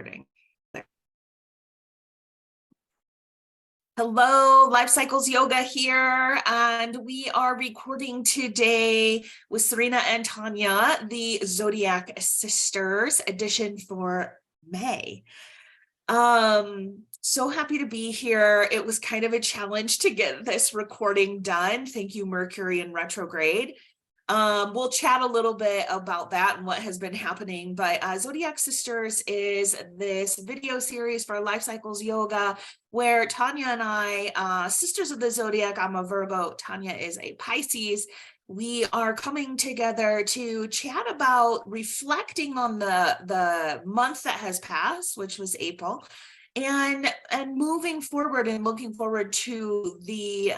recording. Hello, Life Cycles Yoga here, and we are recording today with Sirena and Tonja, the Zodiac Sisters edition for May. So happy to be here. It was kind of a challenge to get this recording done. Thank you, Mercury in retrograde. We'll chat a little bit about that and what has been happening, but Zodiac Sisters is this video series for Life Cycles Yoga where Tonja and I, sisters of the Zodiac, I'm a Virgo, Tonja is a Pisces. We are coming together to chat about reflecting on the month that has passed, which was April, and moving forward and looking forward to the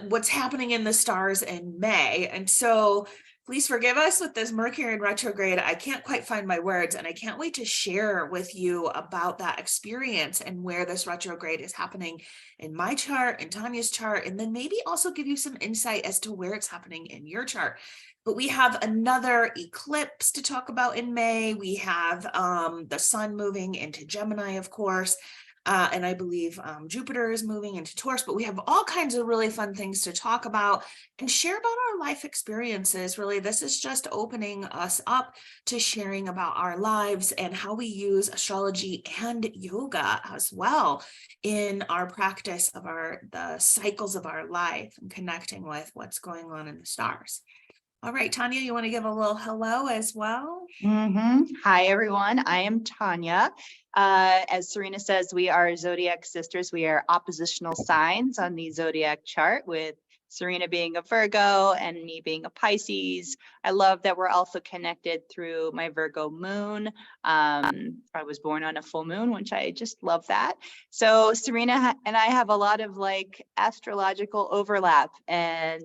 what's happening in the stars in May. And so please forgive us with this Mercury in retrograde. I can't quite find my words, and I can't wait to share with you about that experience and where this retrograde is happening in my chart and Tonja's chart, and then maybe also give you some insight as to where it's happening in your chart. But we have another eclipse to talk about in May. We have the sun moving into Gemini, of course. And I believe Jupiter is moving into Taurus, but we have all kinds of really fun things to talk about and share about our life experiences. Really, this is just opening us up to sharing about our lives and how we use astrology and yoga as well in our practice of the cycles of our life and connecting with what's going on in the stars. All right, Tonja, you want to give a little hello as well? Hi, everyone. I am Tonja. As Sirena says, we are Zodiac sisters. We are oppositional signs on the Zodiac chart, with Sirena being a Virgo and me being a Pisces. I love that we're also connected through my Virgo moon. I was born on a full moon, which I just love that. So Sirena and I have a lot of astrological overlap, and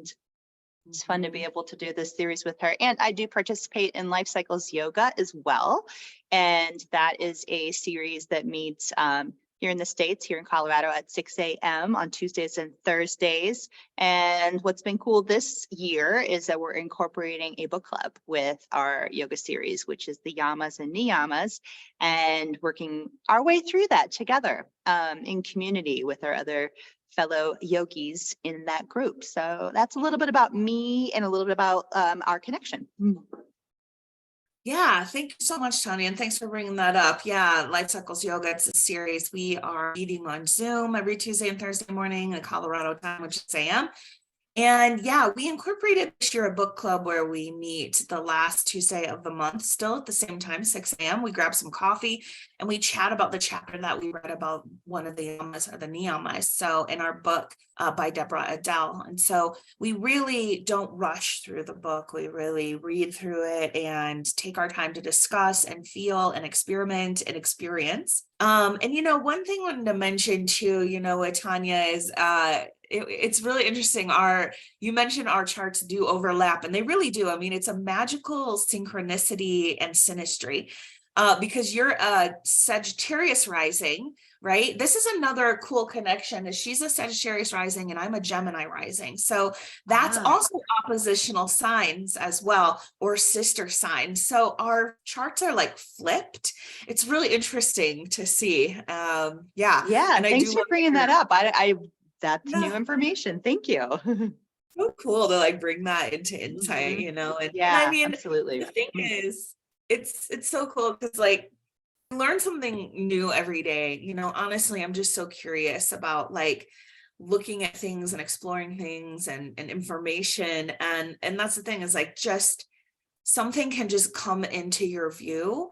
it's fun to be able to do this series with her. And I do participate in Life Cycles Yoga as well. And that is a series that meets here in the States, here in Colorado at 6 a.m. on Tuesdays and Thursdays. And what's been cool this year is that we're incorporating a book club with our yoga series, which is the yamas and niyamas, and working our way through that together in community with our other fellow yogis in that group. So that's a little bit about me and a little bit about our connection. Yeah, thank you so much, Tonja, and thanks for bringing that up. Yeah, Life Cycles Yoga, it's a series. We are meeting on Zoom every Tuesday and Thursday morning in Colorado time, which is a.m. And yeah, we incorporated this year a book club where we meet the last Tuesday of the month, still at the same time, 6 a.m. We grab some coffee and we chat about the chapter that we read about one of the yamas or the niyamas. So in our book by Deborah Adele. And so we really don't rush through the book. We really read through it and take our time to discuss and feel and experiment and experience. And one thing I wanted to mention too, with Tonja is it's really interesting. You mentioned our charts do overlap, and they really do. I mean, it's a magical synchronicity and synastry because you're a Sagittarius rising, right? This is another cool connection, is she's a Sagittarius rising and I'm a Gemini rising. So that's also oppositional signs as well, or sister signs. So our charts are flipped. It's really interesting to see. Yeah. And thanks for bringing that up. That's new information. Thank you. So cool to bring that into insight, and I mean, absolutely. The thing is, it's so cool because learn something new every day. Honestly, I'm just so curious about looking at things and exploring things and information. And that's the thing, is just something can just come into your view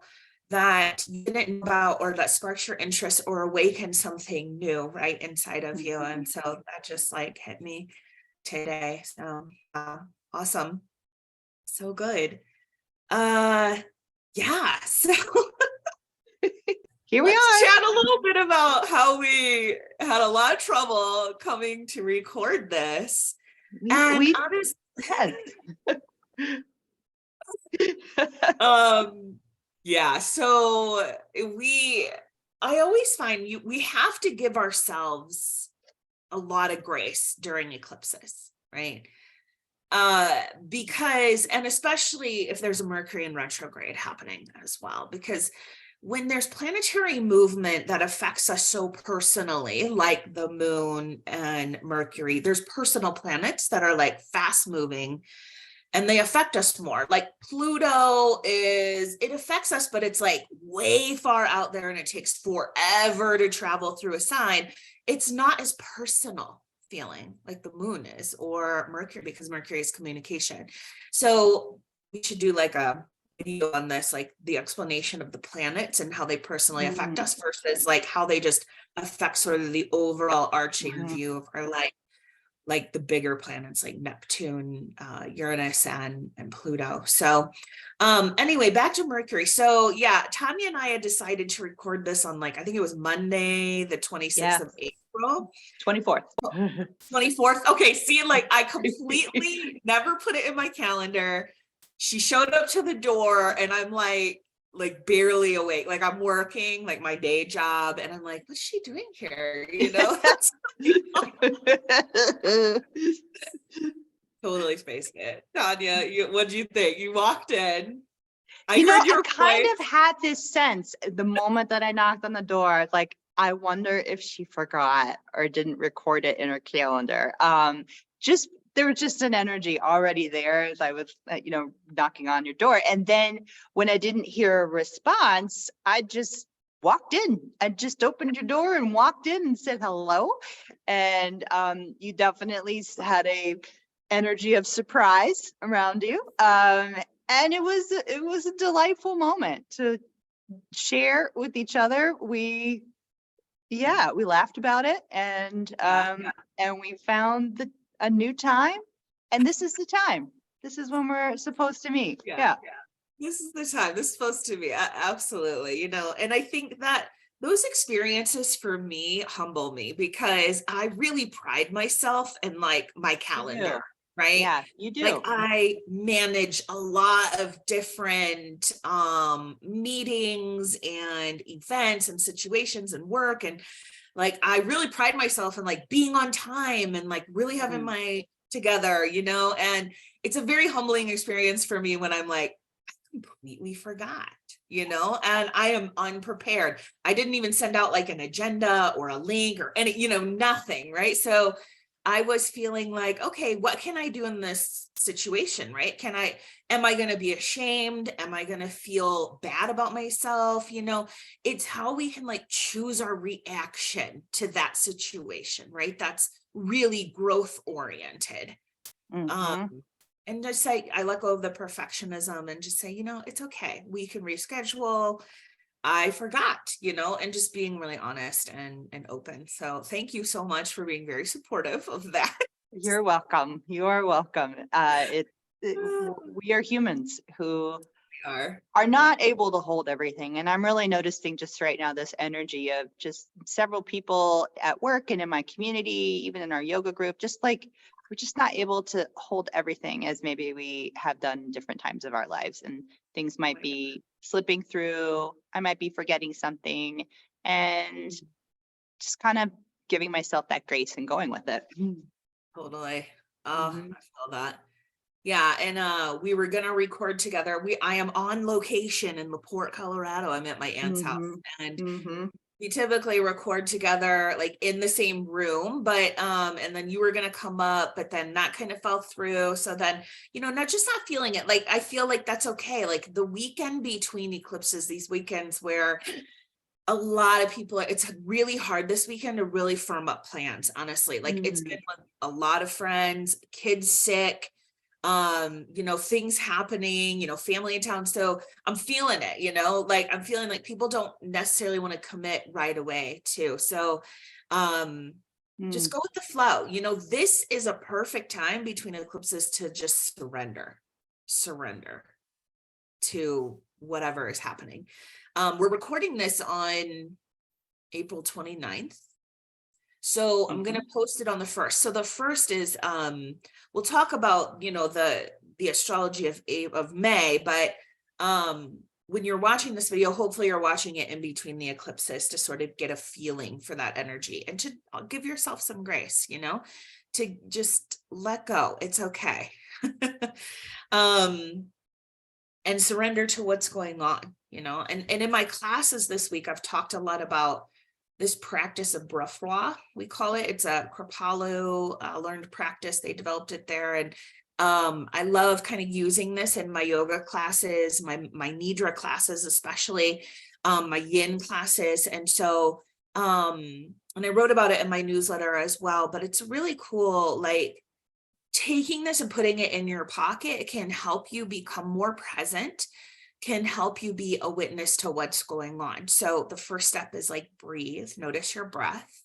that you didn't know about, or that sparks your interest or awakens something new right inside of you. And so that just hit me today. So awesome. So good. Yeah. So here we are. Chat a little bit about how we had a lot of trouble coming to record this. Yeah, so I always find we have to give ourselves a lot of grace during eclipses, right? Because, and especially if there's a Mercury in retrograde happening as well, because when there's planetary movement that affects us so personally, like the moon and Mercury, there's personal planets that are like fast moving and they affect us more. Like Pluto it affects us, but it's like way far out there and it takes forever to travel through a sign. It's not as personal feeling like the moon is or Mercury, because Mercury is communication. So we should do like a video on this, like the explanation of the planets and how they personally affect us versus like how they just affect sort of the overall arching view of our life, like the bigger planets like Neptune, Uranus, and Pluto. So anyway, back to Mercury. So yeah, Tanya and I had decided to record this on like, I think it was Monday, the 26th of April. 24th. 24th. Okay, see, like I completely never put it in my calendar. She showed up to the door and I'm like barely awake. Like I'm working like my day job and I'm like, what's she doing here? You know? Totally spaced it. Tanya, what'd you think? You walked in. I heard your I kind voice. of had this sense the moment that I knocked on the door, like, I wonder if she forgot or didn't record it in her calendar. There was just an energy already there as I was, knocking on your door. And then when I didn't hear a response, I just walked in. I just opened your door and walked in and said hello. And you definitely had a energy of surprise around you. And it was a delightful moment to share with each other. We laughed about it and we found a new time, and this is the time. This is when we're supposed to meet. Yeah. This is the time. This is supposed to be. Absolutely. And I think that those experiences for me humble me because I really pride myself in like my calendar. Right? Yeah, you do. Like I manage a lot of different meetings and events and situations and work. And like, I really pride myself in like being on time and like really having my together, and it's a very humbling experience for me when I'm like, I completely forgot, and I am unprepared. I didn't even send out like an agenda or a link or any, nothing. Right. So I was feeling like, okay, what can I do in this situation, right? Am I going to be ashamed? Am I going to feel bad about myself? It's how we can like choose our reaction to that situation, right? That's really growth oriented. And just say, I let go of the perfectionism and just say, it's okay. We can reschedule. I forgot, and just being really honest and open. So thank you so much for being very supportive of that. You're welcome. You are welcome. We are humans who are not able to hold everything. And I'm really noticing just right now this energy of just several people at work and in my community, even in our yoga group, just like we're just not able to hold everything as maybe we have done in different times of our lives. And things might be slipping through. I might be forgetting something and just kind of giving myself that grace and going with it. Totally. I feel that. Yeah. And we were gonna record together. I am on location in LaPorte, Colorado. I'm at my aunt's house and we typically record together like in the same room, but and then you were gonna come up, but then that kind of fell through. So then, not feeling it. Like I feel like that's okay. Like the weekend between eclipses, these weekends where a lot of people, it's really hard this weekend to really firm up plans, honestly. Like it's been with a lot of friends, kids sick, things happening, family in town. So I'm feeling it, like I'm feeling like people don't necessarily want to commit right away too. So just go with the flow. This is a perfect time between eclipses to just surrender to whatever is happening. We're recording this on April 29th. So I'm going to post it on the 1st. So the 1st is, we'll talk about, the astrology of May, but when you're watching this video, hopefully you're watching it in between the eclipses to sort of get a feeling for that energy and to give yourself some grace, to just let go. It's okay. and surrender to what's going on, and in my classes this week, I've talked a lot about this practice of breathwa, we call it. It's a Kripalu learned practice. They developed it there. And I love kind of using this in my yoga classes, my nidra classes, especially my yin classes. And so, and I wrote about it in my newsletter as well, but it's really cool. Like taking this and putting it in your pocket, it can help you become more present, can help you be a witness to what's going on. So the first step is like breathe, notice your breath.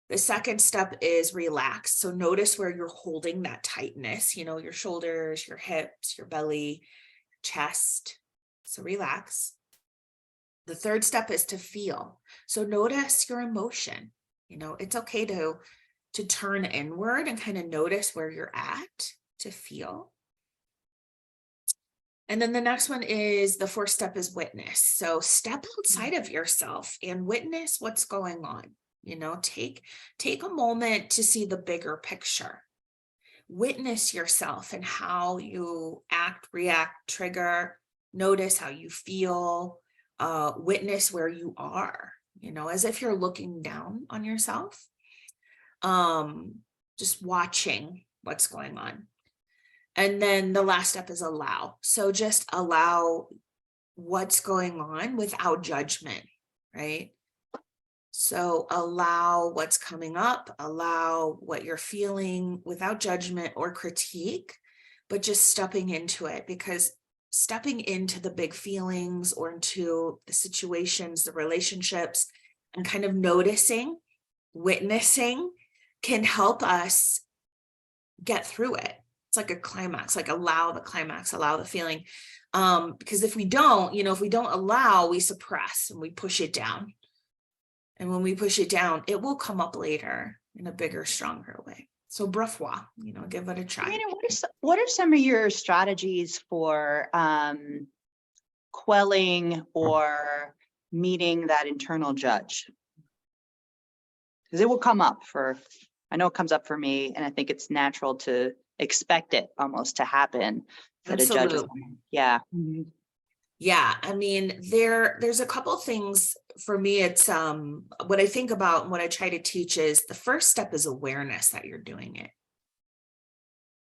The second step is relax. So notice where you're holding that tightness, your shoulders, your hips, your belly, chest. So relax. The third step is to feel. So notice your emotion. It's okay to turn inward and kind of notice where you're at, to feel. And then the next one is the fourth step is witness. So step outside of yourself and witness what's going on. Take a moment to see the bigger picture. Witness yourself and how you act, react, trigger. Notice how you feel. Witness where you are, as if you're looking down on yourself. Just watching what's going on. And then the last step is allow. So just allow what's going on without judgment, right? So allow what's coming up, allow what you're feeling without judgment or critique, but just stepping into it, because stepping into the big feelings or into the situations, the relationships, and kind of noticing, witnessing can help us get through it. It's like a climax, like allow the climax, allow the feeling. Because if we don't, if we don't allow, we suppress and we push it down. And when we push it down, it will come up later in a bigger, stronger way. So breathwa, give it a try. Serena, what are some of your strategies for quelling or meeting that internal judge? Because it will come up I know it comes up for me, and I think it's natural to expect it almost to happen. That Absolutely. A judge is, yeah. Mm-hmm. Yeah, I mean, there's a couple things for me. It's what I think about and what I try to teach is the first step is awareness that you're doing it.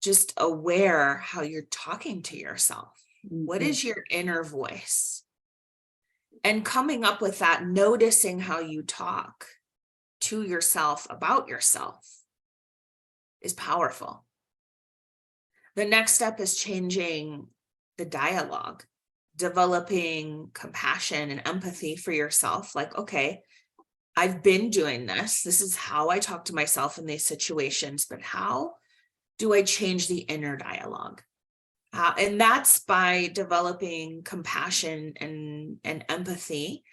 Just aware how you're talking to yourself. Mm-hmm. What is your inner voice? And coming up with that, noticing how you talk to yourself about yourself is powerful. The next step is changing the dialogue, developing compassion and empathy for yourself. Like, okay, I've been doing this. This is how I talk to myself in these situations, but how do I change the inner dialogue? And that's by developing compassion and empathy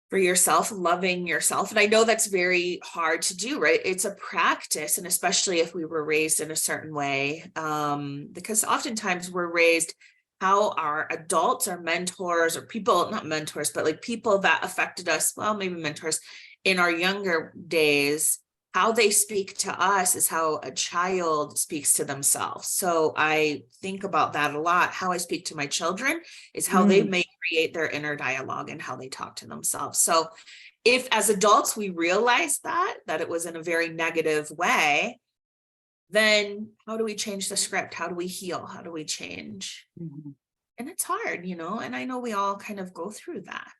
for yourself, loving yourself. And I know that's very hard to do, right? It's a practice. And especially if we were raised in a certain way, because oftentimes we're raised how our adults or mentors or people, not mentors, but like people that affected us, well, maybe mentors in our younger days, how they speak to us is how a child speaks to themselves. So I think about that a lot. How I speak to my children is how they may create their inner dialogue and how they talk to themselves. So if as adults we realize that it was in a very negative way, then how do we change the script? How do we heal? How do we change? Mm-hmm. And it's hard, and I know we all kind of go through that,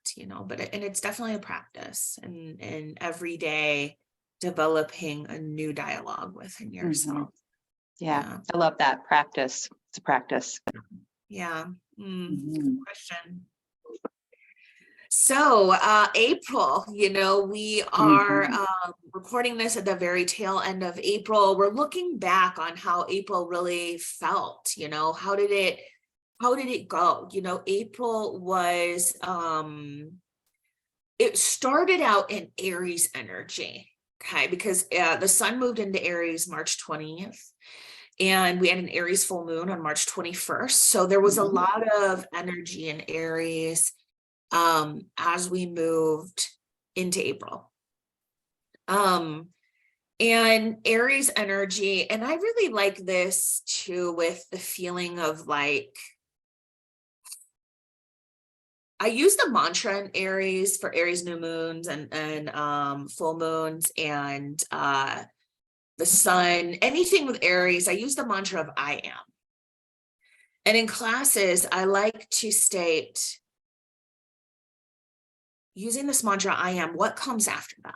but it's definitely a practice and every day developing a new dialogue within yourself. Mm-hmm. Yeah, I love that practice. It's a practice. Yeah. Good question. So April, we are recording this at the very tail end of April. We're looking back on how April really felt. How did it go? April was it started out in Aries energy. Okay, because the sun moved into Aries March 20th, and we had an Aries full moon on March 21st. So there was a lot of energy in Aries as we moved into April. And Aries energy, and I really like this too, with the feeling of like I use the mantra in Aries for Aries new moons and full moons and the sun, anything with Aries, I use the mantra of I am. And in classes, I like to state, using this mantra, I am, what comes after that,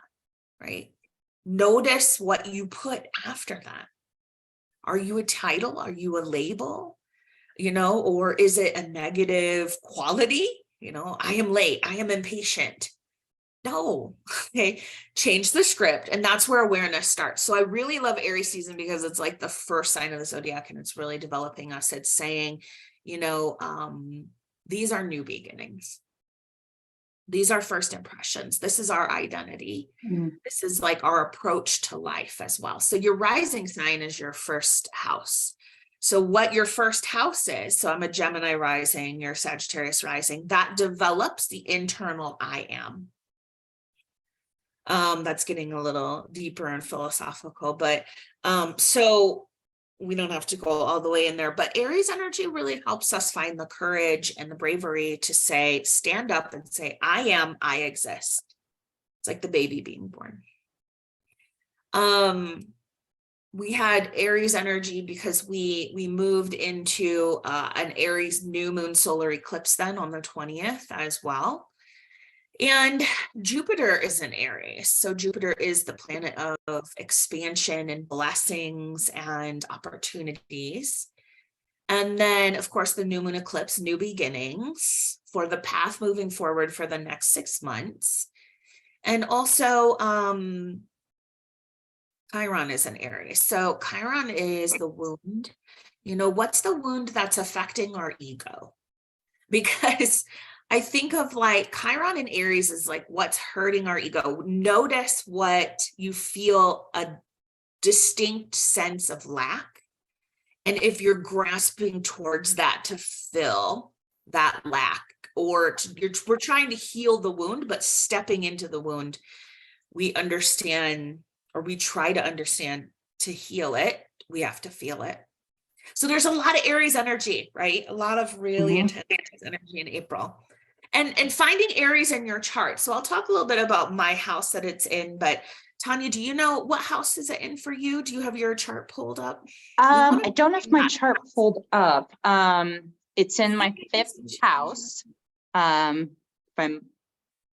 right? Notice what you put after that. Are you a title? Are you a label? Or is it a negative quality? I am late. I am impatient. No, okay, change the script. And that's where awareness starts. So I really love Aries season because it's like the first sign of the zodiac and it's really developing us. It's saying, these are new beginnings. These are first impressions. This is our identity. This is like our approach to life as well. So your rising sign is your first house. So what your first house is, so I'm a Gemini rising, you're Sagittarius rising, that develops the internal I am. That's getting a little deeper and philosophical, but so we don't have to go all the way in there, but Aries energy really helps us find the courage and the bravery to say, stand up and say, I am, I exist. It's like the baby being born. We had Aries energy because we moved into an Aries new moon solar eclipse then on the 20th as well. And Jupiter is in Aries. So Jupiter is the planet of expansion and blessings and opportunities. And then, of course, the new moon eclipse, new beginnings for the path moving forward for the next 6 months. And also, Chiron is in Aries. So Chiron is the wound. What's the wound that's affecting our ego? Because I think of like Chiron in Aries is like what's hurting our ego. Notice what you feel a distinct sense of lack. And if you're grasping towards that to fill that lack, or we're trying to heal the wound, but stepping into the wound, we understand, or we try to understand, to heal it, we have to feel it. So there's a lot of Aries energy, right? A lot of really intense energy in April. And finding Aries in your chart. So I'll talk a little bit about my house that it's in, but Tonja, do you know what house is it in for you? Do you have your chart pulled up? I don't have my chart pulled up. It's in my 5th house. If I'm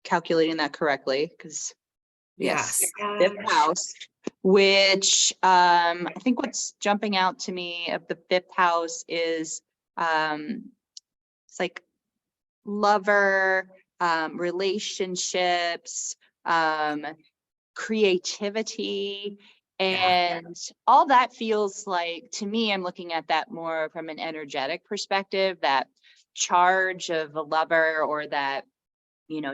calculating that correctly, because yes, 5th house, which I think what's jumping out to me of the 5th house is it's like lover, relationships, creativity, and all that feels like, to me, I'm looking at that more from an energetic perspective, that charge of a lover, or that,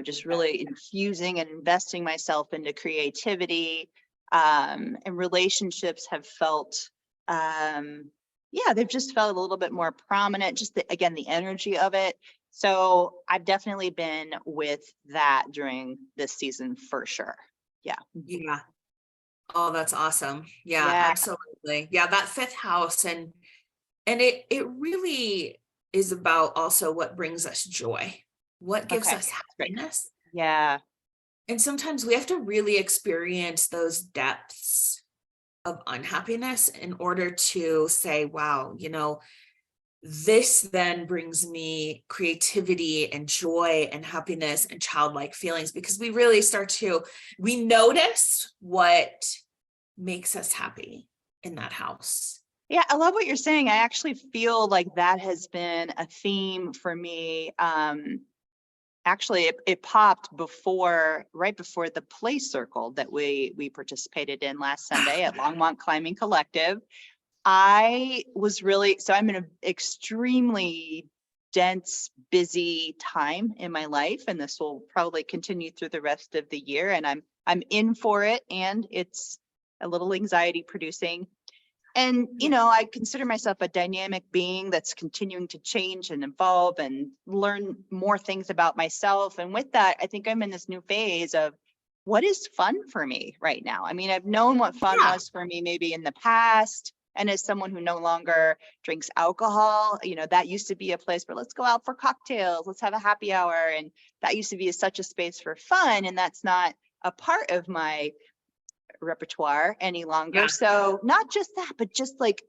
just really infusing and investing myself into creativity, and relationships have felt, they've just felt a little bit more prominent, just again, the energy of it. So I've definitely been with that during this season for sure. Yeah. Oh, that's awesome. Yeah, absolutely. Yeah, that 5th house, and it really is about also what brings us joy, what gives us happiness. Yeah. And sometimes we have to really experience those depths of unhappiness in order to say, wow, this then brings me creativity and joy and happiness and childlike feelings, because we really we notice what makes us happy in that house. Yeah, I love what you're saying. I actually feel like that has been a theme for me. Actually, it popped right before the play circle that we participated in last Sunday at Longmont Climbing Collective. I'm in an extremely dense, busy time in my life, and this will probably continue through the rest of the year. And I'm in for it, and it's a little anxiety producing. And, I consider myself a dynamic being that's continuing to change and evolve and learn more things about myself. And with that, I think I'm in this new phase of what is fun for me right now. I mean, I've known what fun was for me maybe in the past, And as someone who no longer drinks alcohol, that used to be a place where let's go out for cocktails, let's have a happy hour. And that used to be such a space for fun. And that's not a part of my repertoire any longer. Yeah. So not just that, but just like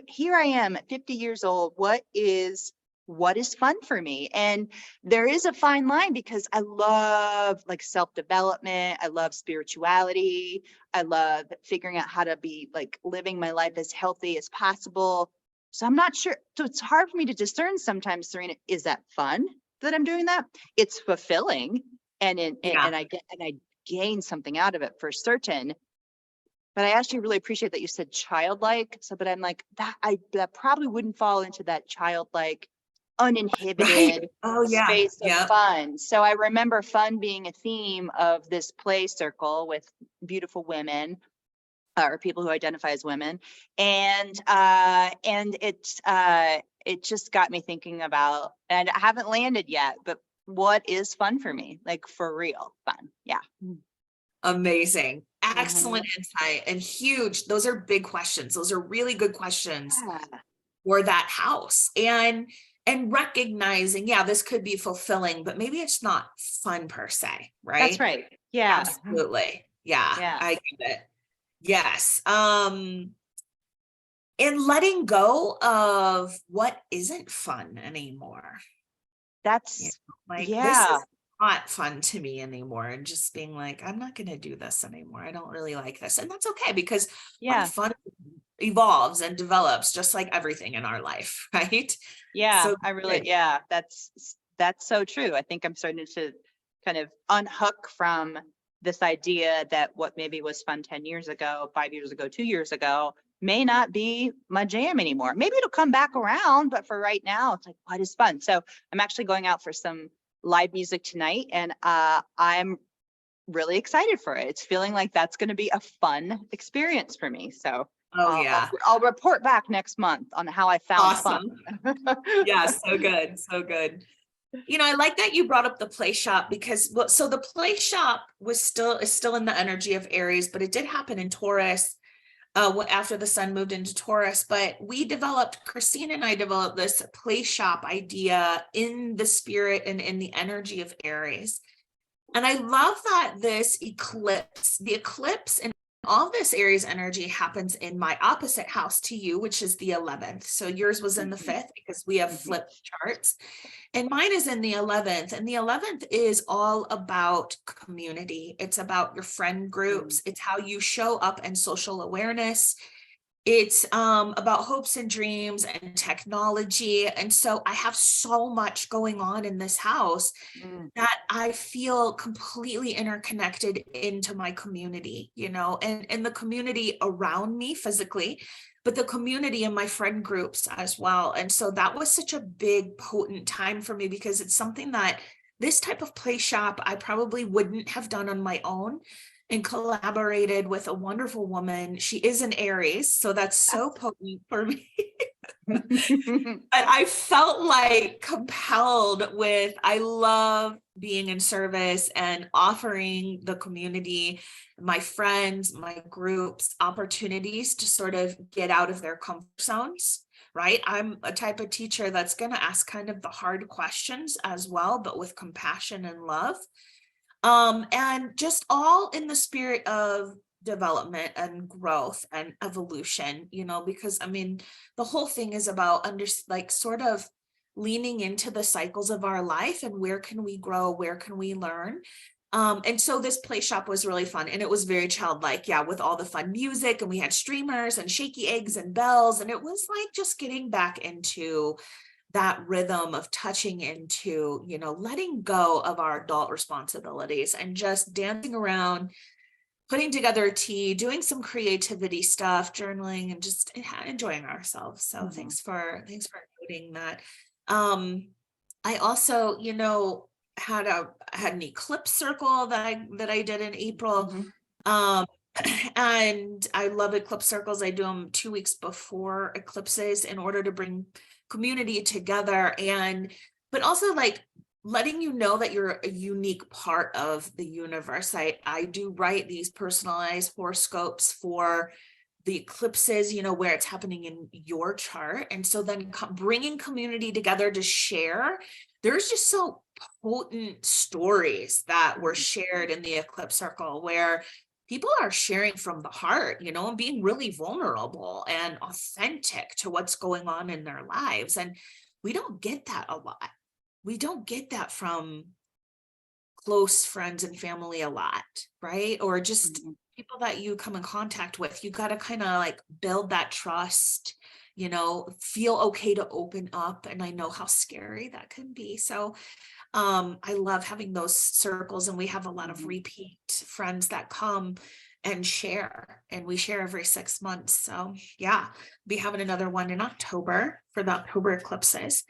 here I am at 50 years old. What is fun for me? And there is a fine line, because I love like self-development. I love spirituality. I love figuring out how to be like living my life as healthy as possible. So I'm not sure. So it's hard for me to discern sometimes, Sirena, is that fun that I'm doing that? It's fulfilling, and I gain something out of it for certain. But I actually really appreciate that you said childlike. So, but I'm like, that probably wouldn't fall into that childlike, uninhibited space of fun. So I remember fun being a theme of this play circle with beautiful women, or people who identify as women. And it just got me thinking about, and I haven't landed yet, but what is fun for me? Like for real fun. Yeah. Amazing. Excellent insight, and huge. Those are big questions. Those are really good questions for that house. And recognizing, this could be fulfilling, but maybe it's not fun per se, right? That's right. Yeah. Absolutely. Yeah. I get it. Yes. And letting go of what isn't fun anymore. That's this is not fun to me anymore, and just being like, I'm not going to do this anymore. I don't really like this. And that's okay, because fun evolves and develops just like everything in our life, right? Yeah, so that's so true. I think I'm starting to kind of unhook from this idea that what maybe was fun 10 years ago, 5 years ago, 2 years ago may not be my jam anymore. Maybe it'll come back around, but for right now, it's like, what is fun? So I'm actually going out for some live music tonight, and I'm really excited for it. It's feeling like that's going to be a fun experience for me. So I'll report back next month on how I found fun. Yeah, so good. So good. I like that you brought up the play shop, because so the play shop is still in the energy of Aries, but it did happen in Taurus after the sun moved into Taurus. But Christine and I developed this play shop idea in the spirit and in the energy of Aries. And I love that the eclipse and all this Aries energy happens in my opposite house to you, which is the 11th. So yours was in the 5th, because we have flipped charts, and mine is in the 11th. And the 11th is all about community. It's about your friend groups. It's how you show up and social awareness. It's about hopes and dreams and technology. And so I have so much going on in this house that I feel completely interconnected into my community, and the community around me physically, but the community in my friend groups as well. And so that was such a big, potent time for me, because it's something that this type of play shop I probably wouldn't have done on my own, and collaborated with a wonderful woman. She is an Aries, so that's so potent for me. But I felt like compelled I love being in service and offering the community, my friends, my groups, opportunities to sort of get out of their comfort zones, right? I'm a type of teacher that's going to ask kind of the hard questions as well, but with compassion and love. And just all in the spirit of development and growth and evolution, because the whole thing is about sort of leaning into the cycles of our life, and where can we grow, where can we learn. And so this play shop was really fun, and it was very childlike, with all the fun music, and we had streamers and shaky eggs and bells, and it was like just getting back into that rhythm of touching into, letting go of our adult responsibilities and just dancing around, putting together a tea, doing some creativity stuff, journaling, and just enjoying ourselves. So thanks for noting that. I also, had an eclipse circle that I did in April. And I love eclipse circles. I do them 2 weeks before eclipses in order to bring community together, but also like letting you know that you're a unique part of the universe. I do write these personalized horoscopes for the eclipses, where it's happening in your chart. And so then bringing community together to share, there's just so potent stories that were shared in the eclipse circle where people are sharing from the heart, and being really vulnerable and authentic to what's going on in their lives. And we don't get that a lot. We don't get that from close friends and family a lot, right? Or just people that you come in contact with. You got to kind of like build that trust, feel okay to open up. And I know how scary that can be. So I love having those circles, and we have a lot of repeat friends that come and share, and we share every 6 months. So yeah, be having another one in October for the October eclipses.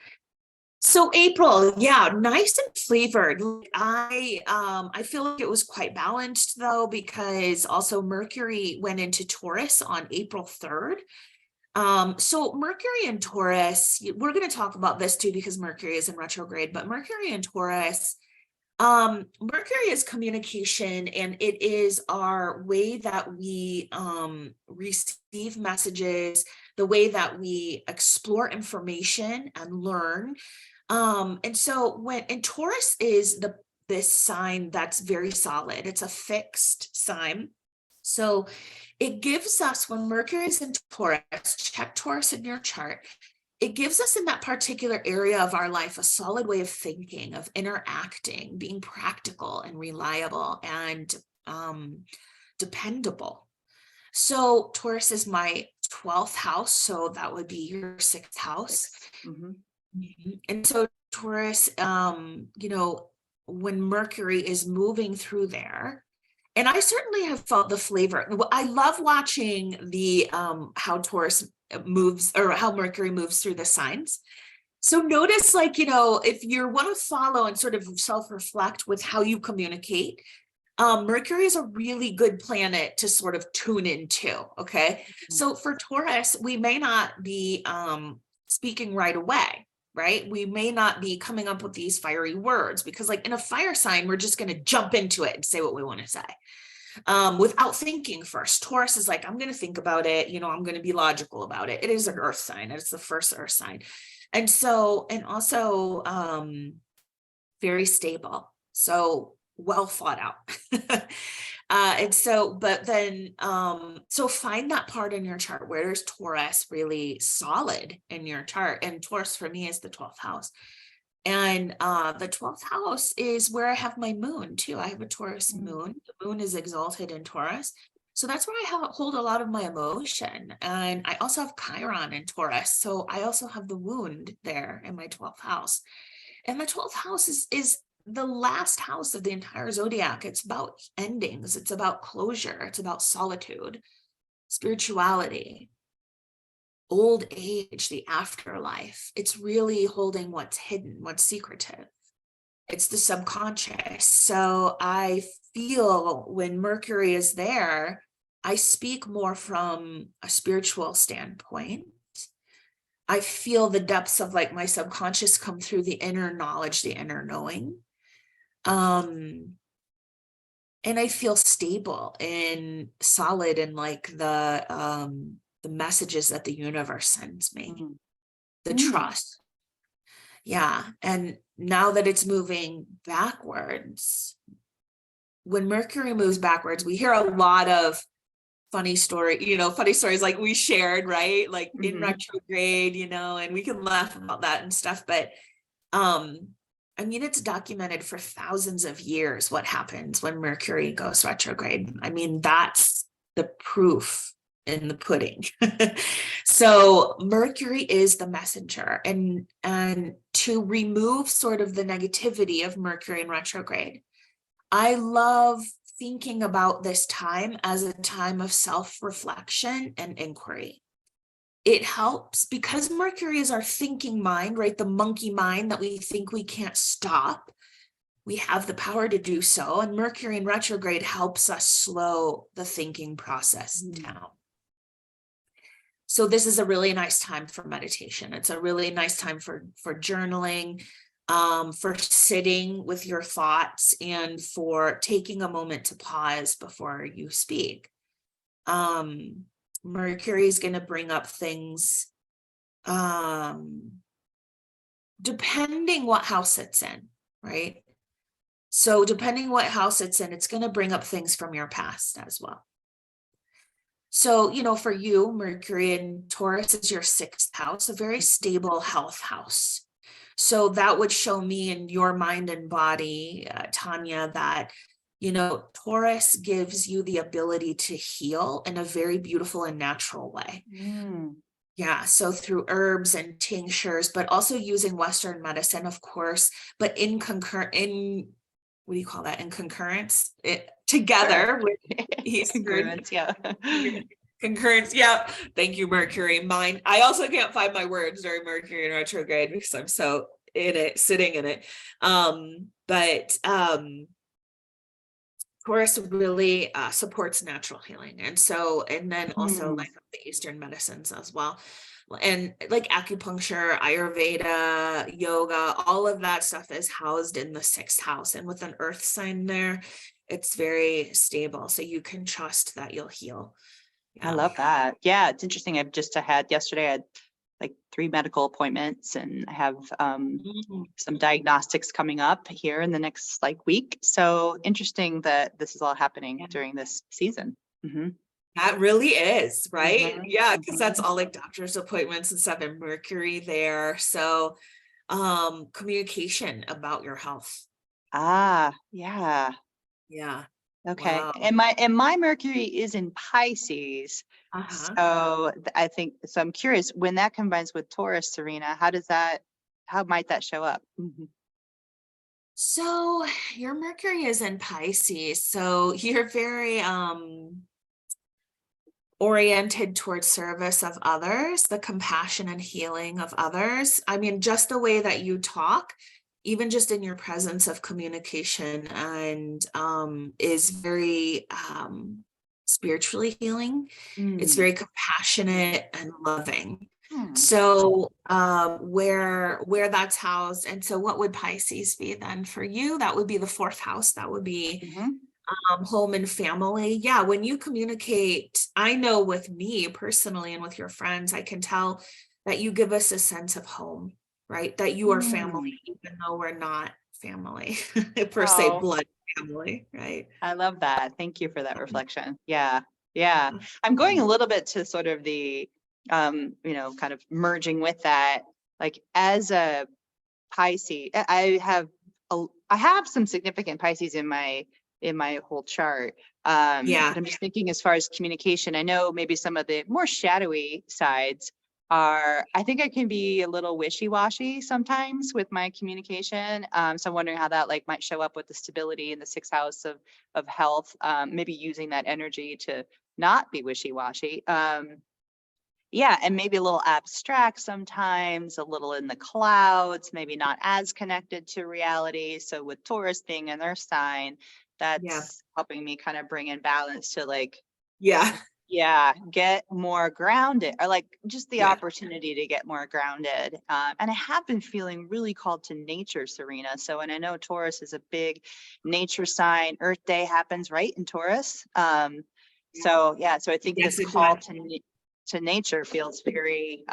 So April, yeah, nice and flavored. I feel like it was quite balanced though, because also Mercury went into Taurus on April 3rd. So Mercury in Taurus, we're going to talk about this too, because Mercury is in retrograde, but Mercury in Taurus, Mercury is communication, and it is our way that we receive messages, the way that we explore information and learn. And so and Taurus is this sign that's very solid. It's a fixed sign. So it gives us, when Mercury is in Taurus, check Taurus in your chart, it gives us in that particular area of our life a solid way of thinking, of interacting, being practical and reliable and dependable. So Taurus is my 12th house, so that would be your 6th house. And so Taurus, when Mercury is moving through there, and I certainly have felt the flavor. I love watching the how Taurus moves, or how Mercury moves through the signs. So notice, like, if you want to follow and sort of self-reflect with how you communicate, Mercury is a really good planet to sort of tune into. Okay. So for Taurus, we may not be speaking right away. Right? We may not be coming up with these fiery words, because like in a fire sign, we're just going to jump into it and say what we want to say without thinking first. Taurus is like, I'm going to think about it. I'm going to be logical about it. It is an earth sign. It's the first earth sign. And so, and also very stable. So well thought out. And so, but then, so find that part in your chart where there's Taurus really solid in your chart. And Taurus for me is the 12th house. And the 12th house is where I have my moon too. I have a Taurus moon. The moon is exalted in Taurus. So that's where I hold a lot of my emotion. And I also have Chiron in Taurus. So I also have the wound there in my 12th house. And the 12th house is the last house of the entire zodiac. It's about endings. It's about closure. It's about solitude, spirituality, old age, the afterlife. It's really holding what's hidden, what's secretive. It's the subconscious. So I feel when Mercury is there, I speak more from a spiritual standpoint. I feel the depths of like my subconscious come through the inner knowledge, the inner knowing. And I feel stable and solid in like the messages that the universe sends me, the trust. Yeah. And now that it's moving backwards, when Mercury moves backwards, we hear a lot of funny stories like we shared, right? Like in retrograde, and we can laugh about that and stuff. But it's documented for thousands of years what happens when Mercury goes retrograde. That's the proof in the pudding. So Mercury is the messenger, and to remove sort of the negativity of Mercury in retrograde, I love thinking about this time as a time of self-reflection and inquiry. It helps because Mercury is our thinking mind, right? The monkey mind that we think we can't stop. We have the power to do so. And Mercury in retrograde helps us slow the thinking process down. So this is a really nice time for meditation. It's a really nice time for journaling, for sitting with your thoughts, and for taking a moment to pause before you speak. Mercury is going to bring up things, depending what house it's in, right? So depending what house it's in, it's going to bring up things from your past as well. So, for you, Mercury in Taurus is your 6th house, a very stable health house. So that would show me in your mind and body, Tonja, that, Taurus gives you the ability to heal in a very beautiful and natural way. Yeah, so through herbs and tinctures, but also using Western medicine, of course, but in what do you call that? In concurrence, together with Eastern Congruence, yeah. concurrence. Yeah, thank you, Mercury. I also can't find my words during Mercury in retrograde because I'm so in it, sitting in it. But Taurus really supports natural healing, and then also like the Eastern medicines as well, and like acupuncture, Ayurveda, yoga, all of that stuff is housed in the 6th house, and with an earth sign there, it's very stable, so you can trust that you'll heal. I love that. Yeah, it's interesting. Yesterday I had like 3 medical appointments, and I have some diagnostics coming up here in the next week. So interesting that this is all happening during this season. That really is, right? Yeah, because that's all like doctor's appointments and stuff, and Mercury there. So communication about your health. Yeah. Yeah. Okay. Wow. And my Mercury is in Pisces. So I think, so I'm curious, when that combines with Taurus, Sirena, how might that show up? So your Mercury is in Pisces, so you're very oriented towards service of others, the compassion and healing of others. I mean, just the way that you talk, even just in your presence of communication, and is very spiritually healing. It's very compassionate and loving. So where that's housed, and so what would Pisces be then for you? That would be the 4th house. That would be home and family. Yeah, when you communicate, I know with me personally and with your friends, I can tell that you give us a sense of home, right? That you are family, even though we're not family per se, blood family, right? I love that. Thank you for that reflection. Yeah. I'm going a little bit to sort of the kind of merging with that. Like as a Pisces, I have some significant Pisces in my whole chart. But I'm just thinking, as far as communication, I know maybe some of the more shadowy sides I think I can be a little wishy-washy sometimes with my communication. So I'm wondering how that might show up with the stability in the 6th house of health, maybe using that energy to not be wishy-washy. Yeah, and maybe a little abstract sometimes, a little in the clouds, maybe not as connected to reality. So with Taurus being in their sign, that's helping me kind of bring in balance to get more grounded, or just the opportunity to get more grounded. And I have been feeling really called to nature, Sirena. So, and I know Taurus is a big nature sign. Earth Day happens right in Taurus. So I think this call to nature feels very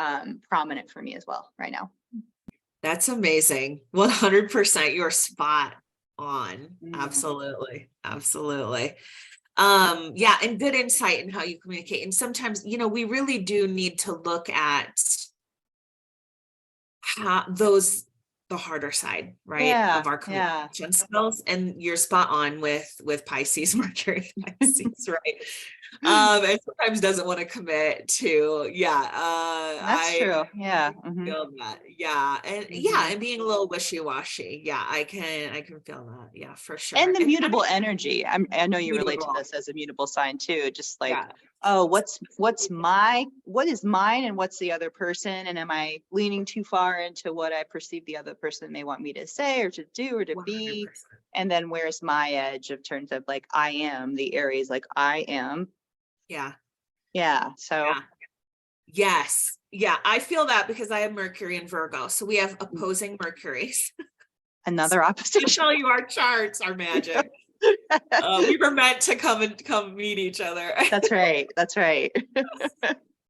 prominent for me as well right now. That's amazing. 100%. You're spot on. Absolutely. And good insight in how you communicate. And sometimes, we really do need to look at the harder side, right? Of our communication skills. And you're spot on with Pisces, Mercury, Pisces, right? And sometimes doesn't want to commit to, that's true. Feel that. And being a little wishy-washy. I can feel that. Yeah, for sure. And the mutable energy. I know you relate to this as a mutable sign too. Just what is mine and what's the other person? And am I leaning too far into what I perceive the other person may want me to say or to do or to 100%. Be? And then where's my edge of terms of I am the Aries, I am. So. Yes. Yeah, I feel that because I have Mercury in Virgo. So we have opposing Mercuries. Another opposite. To show you our charts are magic. We were meant to come meet each other. That's right. That's right.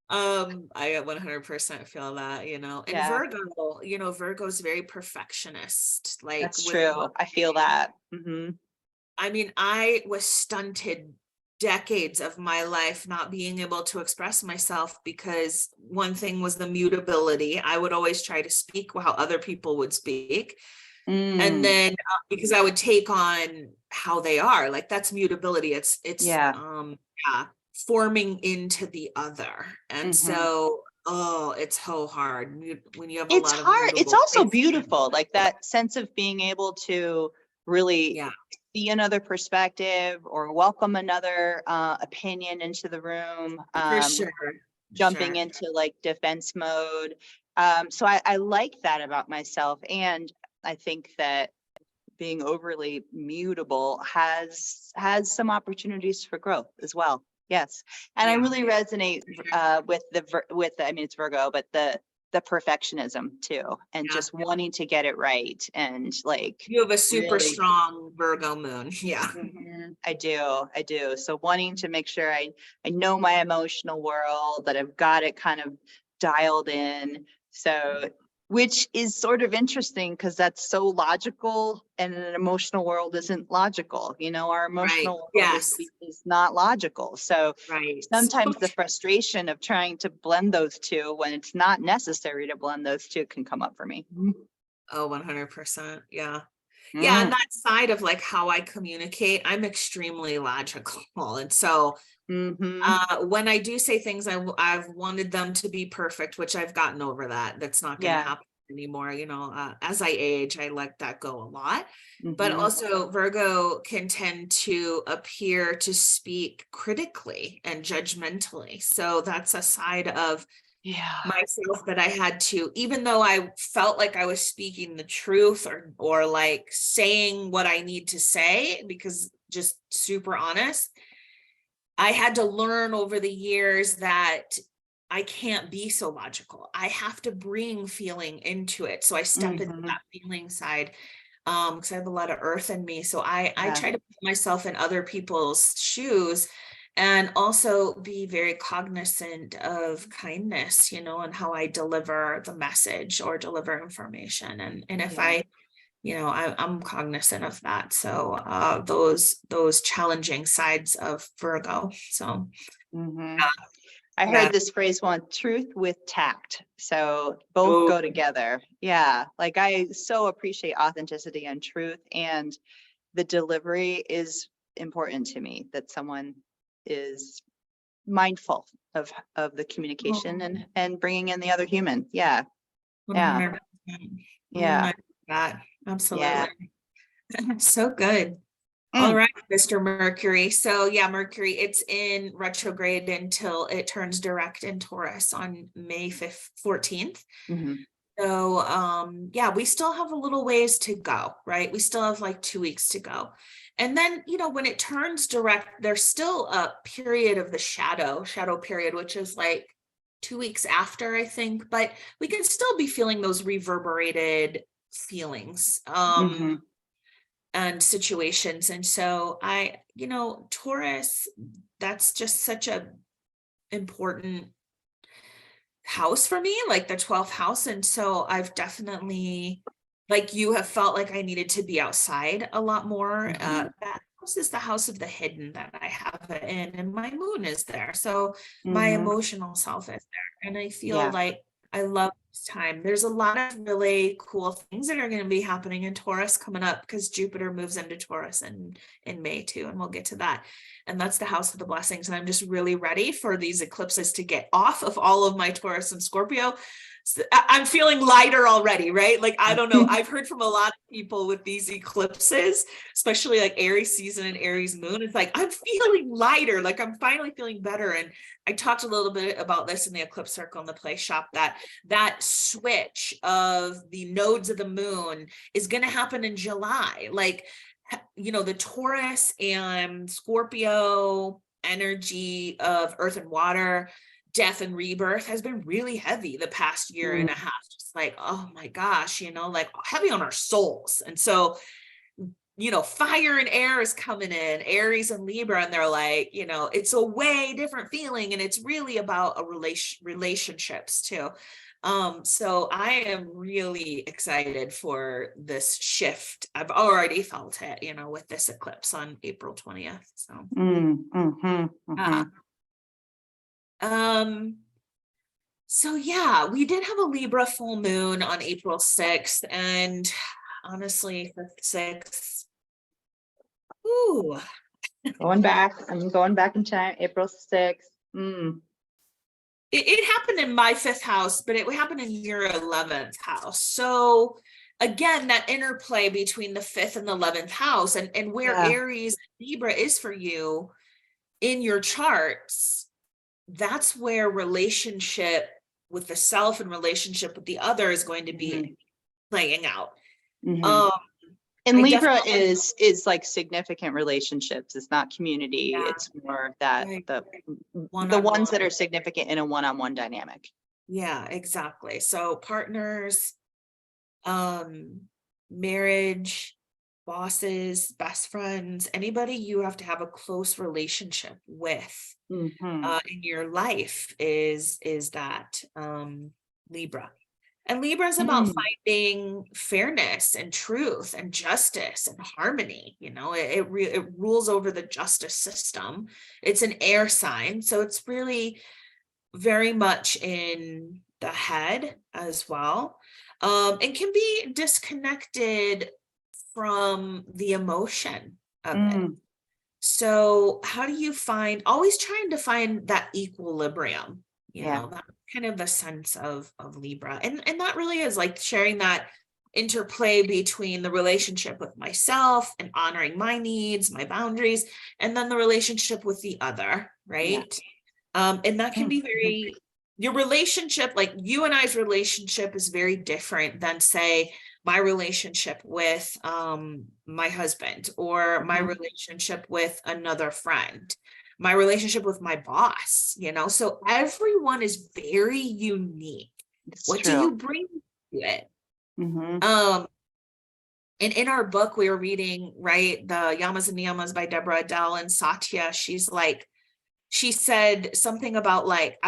I 100% feel that, and Yeah, Virgo, Virgo's very perfectionist, like that's with true. I feel that. I mean, I was stunted decades of my life not being able to express myself because one thing was the mutability. I would always try to speak how other people would speak. And Mm, then because I would take on how they are, like that's mutability. It's yeah. yeah, forming into the other. And hmm so, oh, it's so hard when you have a It's lot of hard. It's mutable also traits. beautiful, like that sense of being able to really Yeah, see another perspective or welcome another opinion into the room, for sure. For jumping sure. into like defense mode. So I like that about myself. And I think that being overly mutable has some opportunities for growth as well. Yes. And I Yeah. really resonate with I mean it's Virgo, but the perfectionism too, and Yeah. just wanting to get it right and like You have a super really. strong Virgo moon. Yeah. I do. So wanting to make sure I know my emotional world, that I've got it kind of dialed in. So, which is sort of interesting because that's so logical, and an emotional world isn't logical. Our Right. emotional world Yes. is not logical. So Right. sometimes the frustration of trying to blend those two when it's not necessary to blend those two can come up for me. Oh, 100%. Yeah. Yeah. And Mm, that side of like how I communicate, I'm extremely logical. And so hmm when I do say things, I've wanted them to be perfect, which I've gotten over that. That's not going to Yeah. happen anymore. As I age, I let that go a lot. But hmm also, Virgo can tend to appear to speak critically and judgmentally. So that's a side of Yeah. myself that I had to, even though I felt like I was speaking the truth or like saying what I need to say, because just super honest, I had to learn over the years that I can't be so logical. I have to bring feeling into it. So I step into hmm that feeling side because I have a lot of earth in me. So I Yeah. try to put myself in other people's shoes and also be very cognizant of kindness, and how I deliver the message or deliver information. And if Yeah. I'm cognizant of that. So those challenging sides of Virgo. So hmm yeah, I yeah. heard this phrase once, truth with tact. So both Oh, go together. Yeah. Like I so appreciate authenticity and truth, and the delivery is important to me, that someone is mindful of the communication and bringing in the other human. Yeah. Yeah. 100%. Yeah. I love that. Yeah. Absolutely. So good. All Mm. right, Mr. Mercury. So yeah, Mercury, it's in retrograde until it turns direct in Taurus on May 5th, 14th. hmm So yeah, we still have a little ways to go, right? We still have like 2 weeks to go. And then, when it turns direct, there's still a period of the shadow period, which is like 2 weeks after, I think, but we can still be feeling those reverberated feelings hmm and situations. And so Taurus, that's just such a important house for me, like the 12th house. And so I've definitely, like you have felt like I needed to be outside a lot more. hmm That house is the house of the hidden that I have it in, and my moon is there. So my hmm emotional self is there. And I feel Yeah. like I love this time. There's a lot of really cool things that are going to be happening in Taurus coming up because Jupiter moves into Taurus in May too. And we'll get to that. And that's the house of the blessings. And I'm just really ready for these eclipses to get off of all of my Taurus and Scorpio. So I'm feeling lighter already, right? Like, I don't know. I've heard from a lot of people with these eclipses, especially like Aries season and Aries moon. It's like, I'm feeling lighter. Like I'm finally feeling better. And I talked a little bit about this in the eclipse circle in the play shop, that switch of the nodes of the moon is going to happen in July. Like, the Taurus and Scorpio energy of earth and water, death and rebirth has been really heavy the past year and a half. Just like, oh my gosh, like heavy on our souls. And so, fire and air is coming in, Aries and Libra, and they're like, it's a way different feeling, and it's really about a relationships too. So I am really excited for this shift. I've already felt it, with this eclipse on April 20th. So so yeah, we did have a Libra full moon on April 6th, and honestly, for 6th, ooh, I'm going back in time, April 6th. it happened in my 5th house, but it happened in your 11th house. So again, that interplay between the 5th and the 11th house, and where Aries Libra is for you in your charts, that's where relationship with the self and relationship with the other is going to be playing out. And Libra is like significant relationships. It's not community. It's more that the ones that are significant in a one-on-one dynamic. Yeah, exactly. So partners, marriage, bosses, best friends, anybody you have to have a close relationship with in your life is that Libra. And Libra is about finding fairness and truth and justice and harmony. It rules over the justice system. It's an air sign, so it's really very much in the head as well. And can be disconnected from the emotion of it. So how do you always trying to find that equilibrium, that kind of the sense of Libra. And that really is like sharing that interplay between the relationship with myself and honoring my needs, my boundaries, and then the relationship with the other, right? And that can be your relationship, like you and I's relationship is very different than, say, my relationship with my husband, or my relationship with another friend, my relationship with my boss, so everyone is very unique. What do you bring to it? And in our book, we were reading, right, the Yamas and Niyamas by Deborah Adele, and Satya, she said something about like,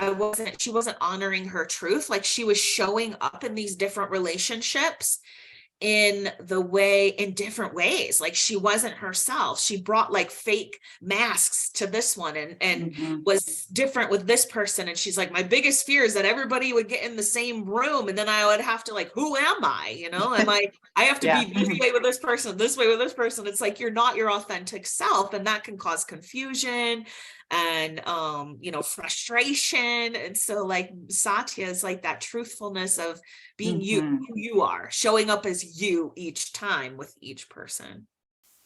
she wasn't honoring her truth. Like she was showing up in these different relationships in different ways. Like she wasn't herself. She brought like fake masks to this one and was different with this person. And she's like, my biggest fear is that everybody would get in the same room. And then I would have to like, who am I? I have to be this way with this person, this way with this person. It's like, you're not your authentic self. And that can cause confusion and frustration. And so like Satya is like that truthfulness of being you, who you are, showing up as you each time with each person.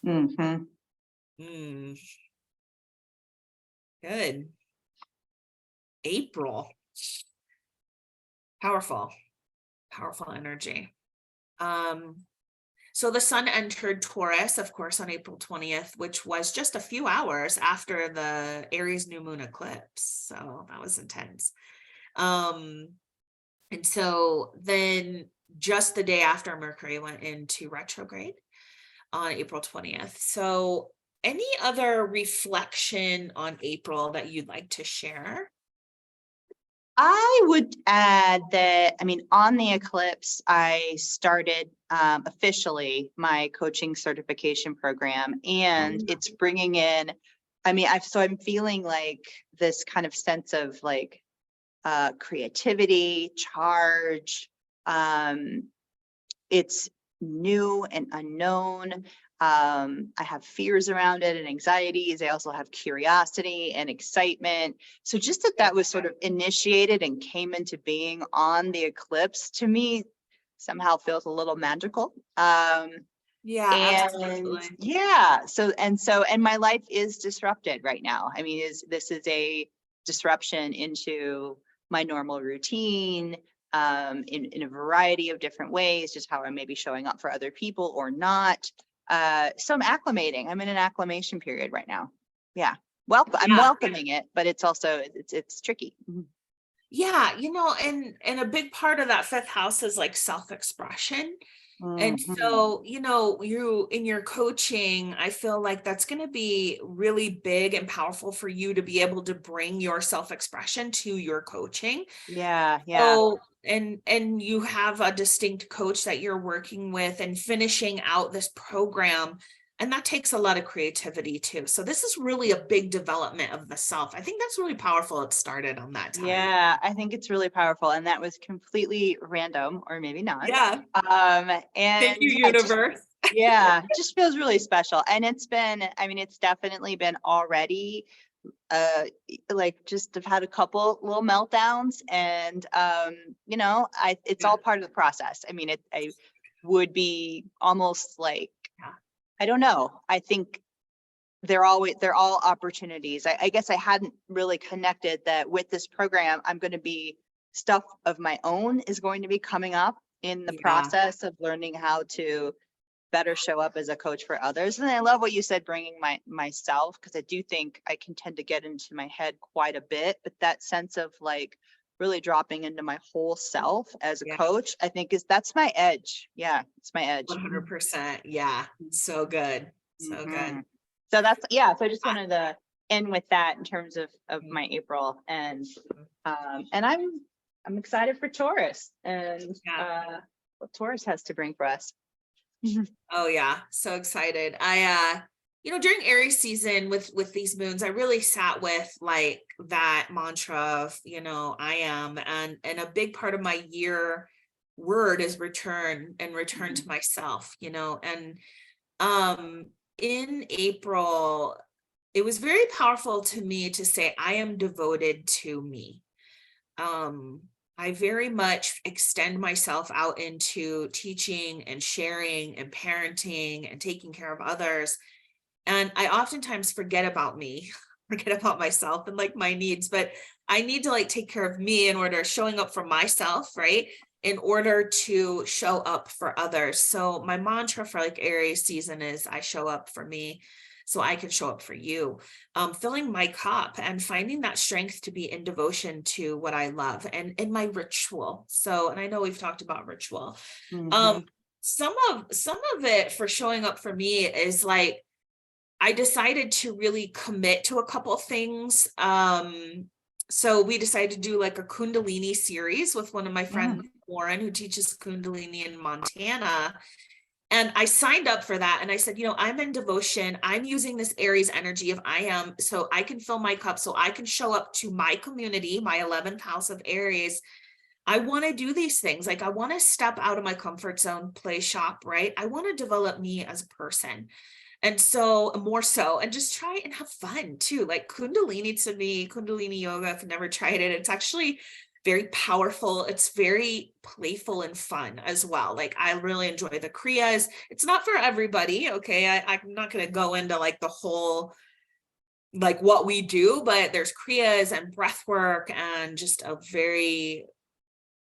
Good. April. Powerful energy. So the sun entered Taurus, of course, on April 20th, which was just a few hours after the Aries new moon eclipse. So that was intense. And so then just the day after, Mercury went into retrograde on April 20th. So any other reflection on April that you'd like to share? I would add that, on the eclipse, I started officially my coaching certification program, and it's bringing in, I'm feeling like this kind of sense of like creativity, charge. It's new and unknown. I have fears around it and anxieties. I also have curiosity and excitement. So just that was sort of initiated and came into being on the eclipse, to me somehow feels a little magical. Absolutely. And my life is disrupted right now. This is a disruption into my normal routine, in a variety of different ways, just how I may be showing up for other people or not. So I'm acclimating. I'm in an acclimation period right now. I'm welcoming it, but it's also, it's tricky. And a big part of that 5th house is like self-expression. And Mhm. so, you in your coaching, I feel like that's going to be really big and powerful for you to be able to bring your self-expression to your coaching. Yeah, yeah. So, and you have a distinct coach that you're working with and finishing out this program, and that takes a lot of creativity too. So this is really a big development of the self. I think that's really powerful. It started on that time. Yeah, I think it's really powerful. And that was completely random, or maybe not. Yeah. Thank And you, yeah, just universe. yeah, just feels really special. And it's been, I mean, it's definitely been already like just have had a couple little meltdowns, and it's Yeah. all part of the process. I mean, I would be almost like, Yeah. I don't know. I think they're all opportunities. I guess I hadn't really connected that with this program, I'm going to be stuff of my own is going to be coming up in the Yeah. process of learning how to better show up as a coach for others. And I love what you said, bringing myself, because I do think I can tend to get into my head quite a bit, but that sense of like really dropping into my whole self as a Yeah. coach, I think that's my edge. Yeah, it's my edge. 100%. Yeah. So good. So good. Mhm. So that's, yeah, so I just wanted to end with that in terms of my April, and I'm excited for Taurus and Yeah. what Taurus has to bring for us. Oh yeah, so excited. During Aries season with these moons, I really sat with like that mantra of, I am, and a big part of my year word is return, and return to myself, and in April, it was very powerful to me to say I am devoted to me. um I very much extend myself out into teaching and sharing and parenting and taking care of others, and I oftentimes forget about me, forget about myself and like my needs, but I need to like take care of me in order, showing up for myself, right, in order to show up for others. So my mantra for like Aries season is I show up for me so I can show up for you. Filling my cup and finding that strength to be in devotion to what I love and in my ritual. So, and I know we've talked about ritual. Mhm. Some of it for showing up for me is like I decided to really commit to a couple of things. So we decided to do like a Kundalini series with one of my friends, Warren, who teaches Kundalini in Montana. And I signed up for that. And I said, I'm in devotion. I'm using this Aries energy of I am, so I can fill my cup, so I can show up to my community, my 11th house of Aries. I want to do these things. Like I want to step out of my comfort zone, play shop, right? I want to develop me as a person. And so more so, and just try and have fun too. Like Kundalini to me, Kundalini yoga, if you've never tried it, it's actually very powerful. It's very playful and fun as well. Like I really enjoy the Kriyas. It's not for everybody. Okay. I'm not going to go into like the whole, like what we do, but there's Kriyas and breath work and just a very,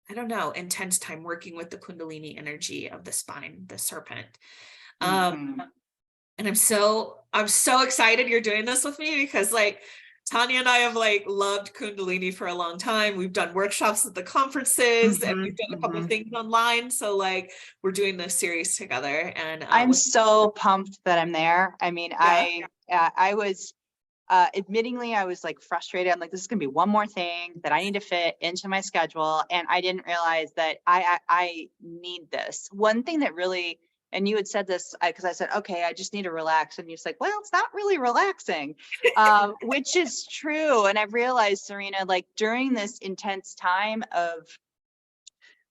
I don't know, intense time working with the Kundalini energy of the spine, the serpent. Mhm. And I'm so excited you're doing this with me, because like Tanya and I have like loved Kundalini for a long time. We've done workshops at the conferences and we've done a couple of things online. So like we're doing this series together, and I'm so pumped that I'm there. I mean, yeah, I was admittingly, I was like frustrated. I'm like, this is gonna be one more thing that I need to fit into my schedule, and I didn't realize that I need this. One thing that really, and you had said this because I said, okay, I just need to relax, and you're like, well, it's not really relaxing, which is true. And I've realized, Serena, like during this intense time of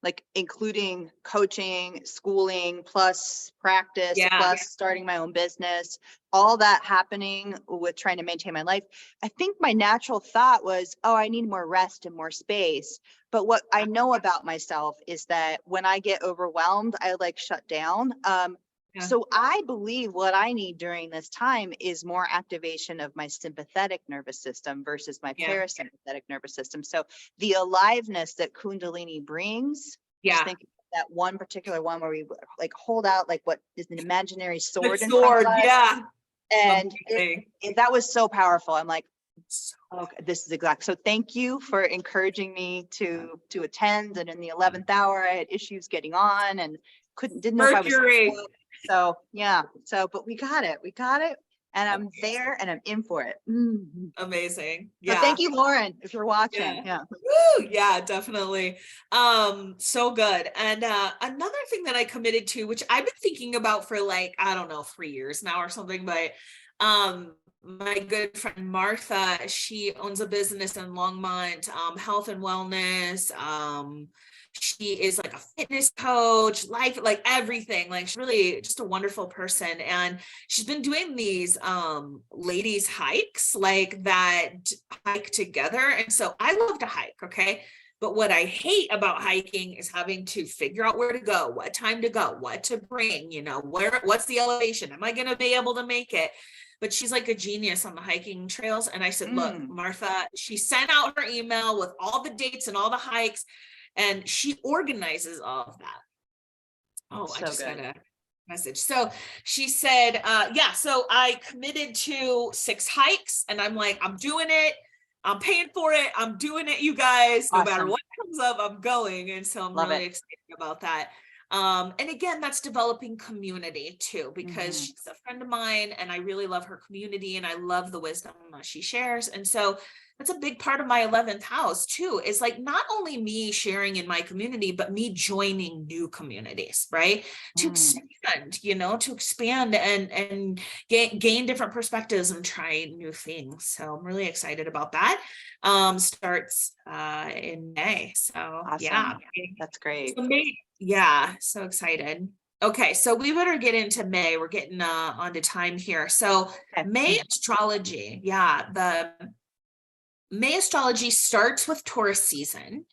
like including coaching, schooling, plus practice, yeah, plus starting my own business, all that happening with trying to maintain my life. I think my natural thought was, oh, I need more rest and more space. But what I know about myself is that when I get overwhelmed, I like shut down. yeah, So I believe what I need during this time is more activation of my sympathetic nervous system versus my yeah, parasympathetic nervous system. So the aliveness that Kundalini brings, just yeah. think that one particular one where we like hold out like what is an imaginary The sword in front of sword, us. yeah. And Amazing. that was so powerful. I'm like, okay, this is exact. So thank you for encouraging me to attend. And in the 11th hour, I had issues getting on and didn't know if I was. Mercury. So yeah, but we got it. And I'm there and I'm in for it. Amazing. So Yeah. thank you, Lauren, if you're watching. Yeah. Woo, yeah, definitely. So good. And another thing that I committed to, which I've been thinking about for like, I don't know, 3 years now or something, but my good friend Martha, she owns a business in Longmont, health and wellness. She is like a fitness coach, like everything. Like she's really just a wonderful person. And she's been doing these ladies hikes like that hike together. And so I love to hike, okay? But what I hate about hiking is having to figure out where to go, what time to go, what to bring, what's the elevation? Am I going to be able to make it? But she's like a genius on the hiking trails. And I said, look, Martha, she sent out her email with all the dates and all the hikes, and she organizes all of that. Oh, so I just got a message. So she said, yeah, so I committed to 6 hikes, and I'm like, I'm doing it. I'm paying for it. I'm doing it, you guys. No matter what comes up, I'm going. And so I'm really excited about that. And again, that's developing community too, because she's a friend of mine and I really love her community and I love the wisdom she shares. And so that's a big part of my 11th house too, is like not only me sharing in my community, but me joining new communities, right? To expand and gain different perspectives and try new things. So I'm really excited about that. Starts in May. So awesome. Yeah, that's great. So May, yeah, so excited. Okay, so we better get into May. We're getting onto time here. So May astrology, yeah, the May astrology starts with Taurus season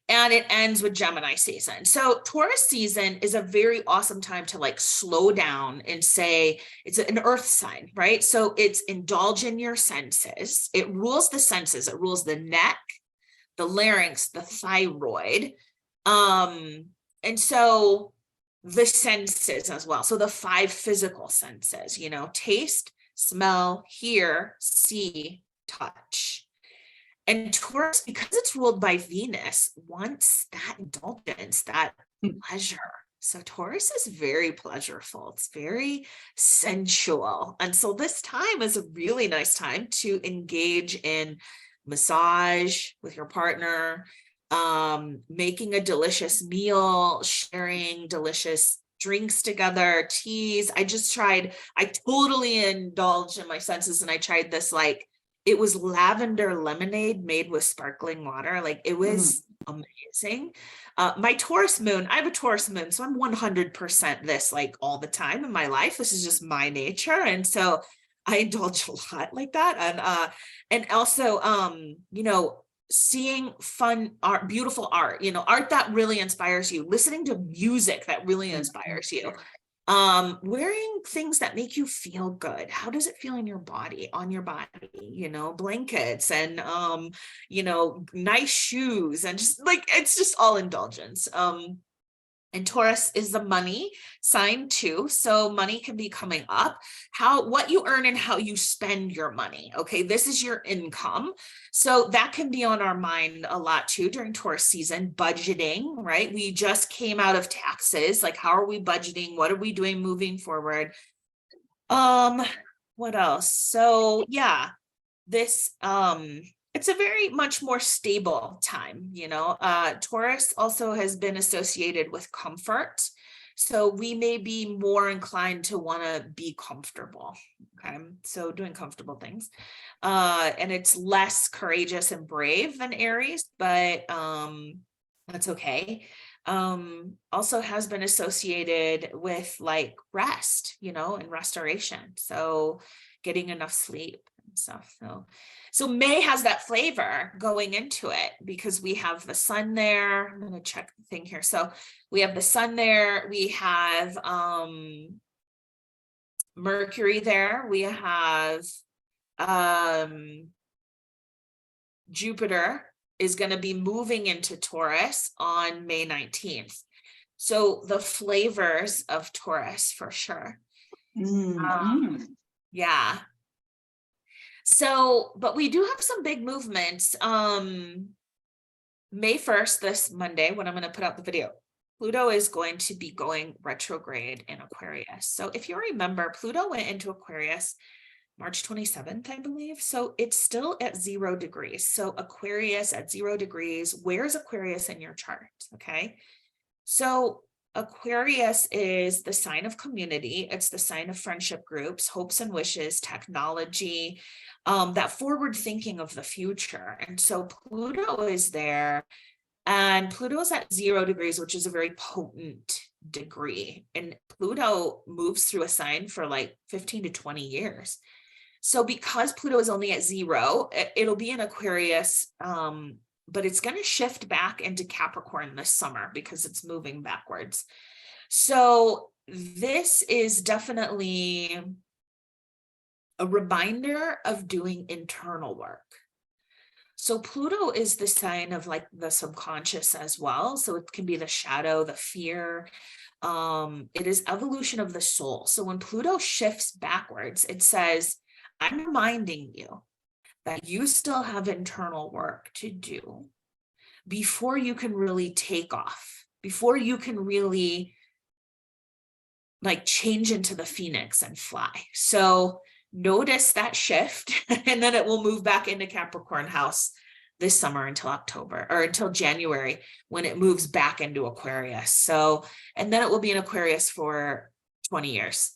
and it ends with Gemini season. So Taurus season is a very awesome time to like slow down and say it's an earth sign, right? So it's indulge in your senses. It rules the senses. It rules the neck, the larynx, the thyroid. And so the senses as well. So the 5 physical senses, taste, smell, hear, see, touch. And Taurus, because it's ruled by Venus, wants that indulgence, that pleasure. So Taurus is very pleasureful. It's very sensual. And so this time is a really nice time to engage in massage with your partner, making a delicious meal, sharing delicious drinks together, teas. I totally indulged in my senses and I tried this it was lavender lemonade made with sparkling water. Like it was amazing. My Taurus moon, I have a Taurus moon, so I'm 100% this like all the time in my life. This is just my nature. And so I indulge a lot like that. And also, seeing fun art, beautiful art, art that really inspires you, listening to music that really inspires you. Wearing things that make you feel good. How does it feel in your body, on your body, blankets and, nice shoes and just like, it's just all indulgence. And Taurus is the money sign too. So money can be coming up, what you earn and how you spend your money. Okay. This is your income. So that can be on our mind a lot too during Taurus season, budgeting, right? We just came out of taxes. Like, how are we budgeting? What are we doing moving forward? What else? So yeah, this, it's a very much more stable time, Taurus also has been associated with comfort. So we may be more inclined to want to be comfortable. Okay. So doing comfortable things. And it's less courageous and brave than Aries, but that's okay. Also has been associated with like rest, and restoration. So getting enough sleep and stuff. So May has that flavor going into it because we have the sun there. I'm going to check the thing here. So we have the sun there. We have Mercury there. We have Jupiter is going to be moving into Taurus on May 19th. So the flavors of Taurus for sure. Yeah. So, but we do have some big movements. May 1st, this Monday, when I'm going to put out the video, Pluto is going to be going retrograde in Aquarius. So if you remember, Pluto went into Aquarius March 27th, I believe. So it's still at 0 degrees. So Aquarius at 0 degrees, where's Aquarius in your chart? Okay. So Aquarius is the sign of community. It's the sign of friendship groups, hopes and wishes, technology, that forward thinking of the future. And so Pluto is there, and Pluto is at 0 degrees, which is a very potent degree. And Pluto moves through a sign for like 15 to 20 years. So because Pluto is only at 0, it'll be in Aquarius, but it's going to shift back into Capricorn this summer because it's moving backwards. So this is definitely a reminder of doing internal work. So Pluto is the sign of like the subconscious as well. So it can be the shadow, the fear. It is evolution of the soul. So when Pluto shifts backwards, it says, I'm reminding you that you still have internal work to do before you can really take off, before you can really like change into the phoenix and fly. So notice that shift, and then it will move back into Capricorn house this summer until October, or until January, when it moves back into Aquarius. So, and then it will be in Aquarius for 20 years.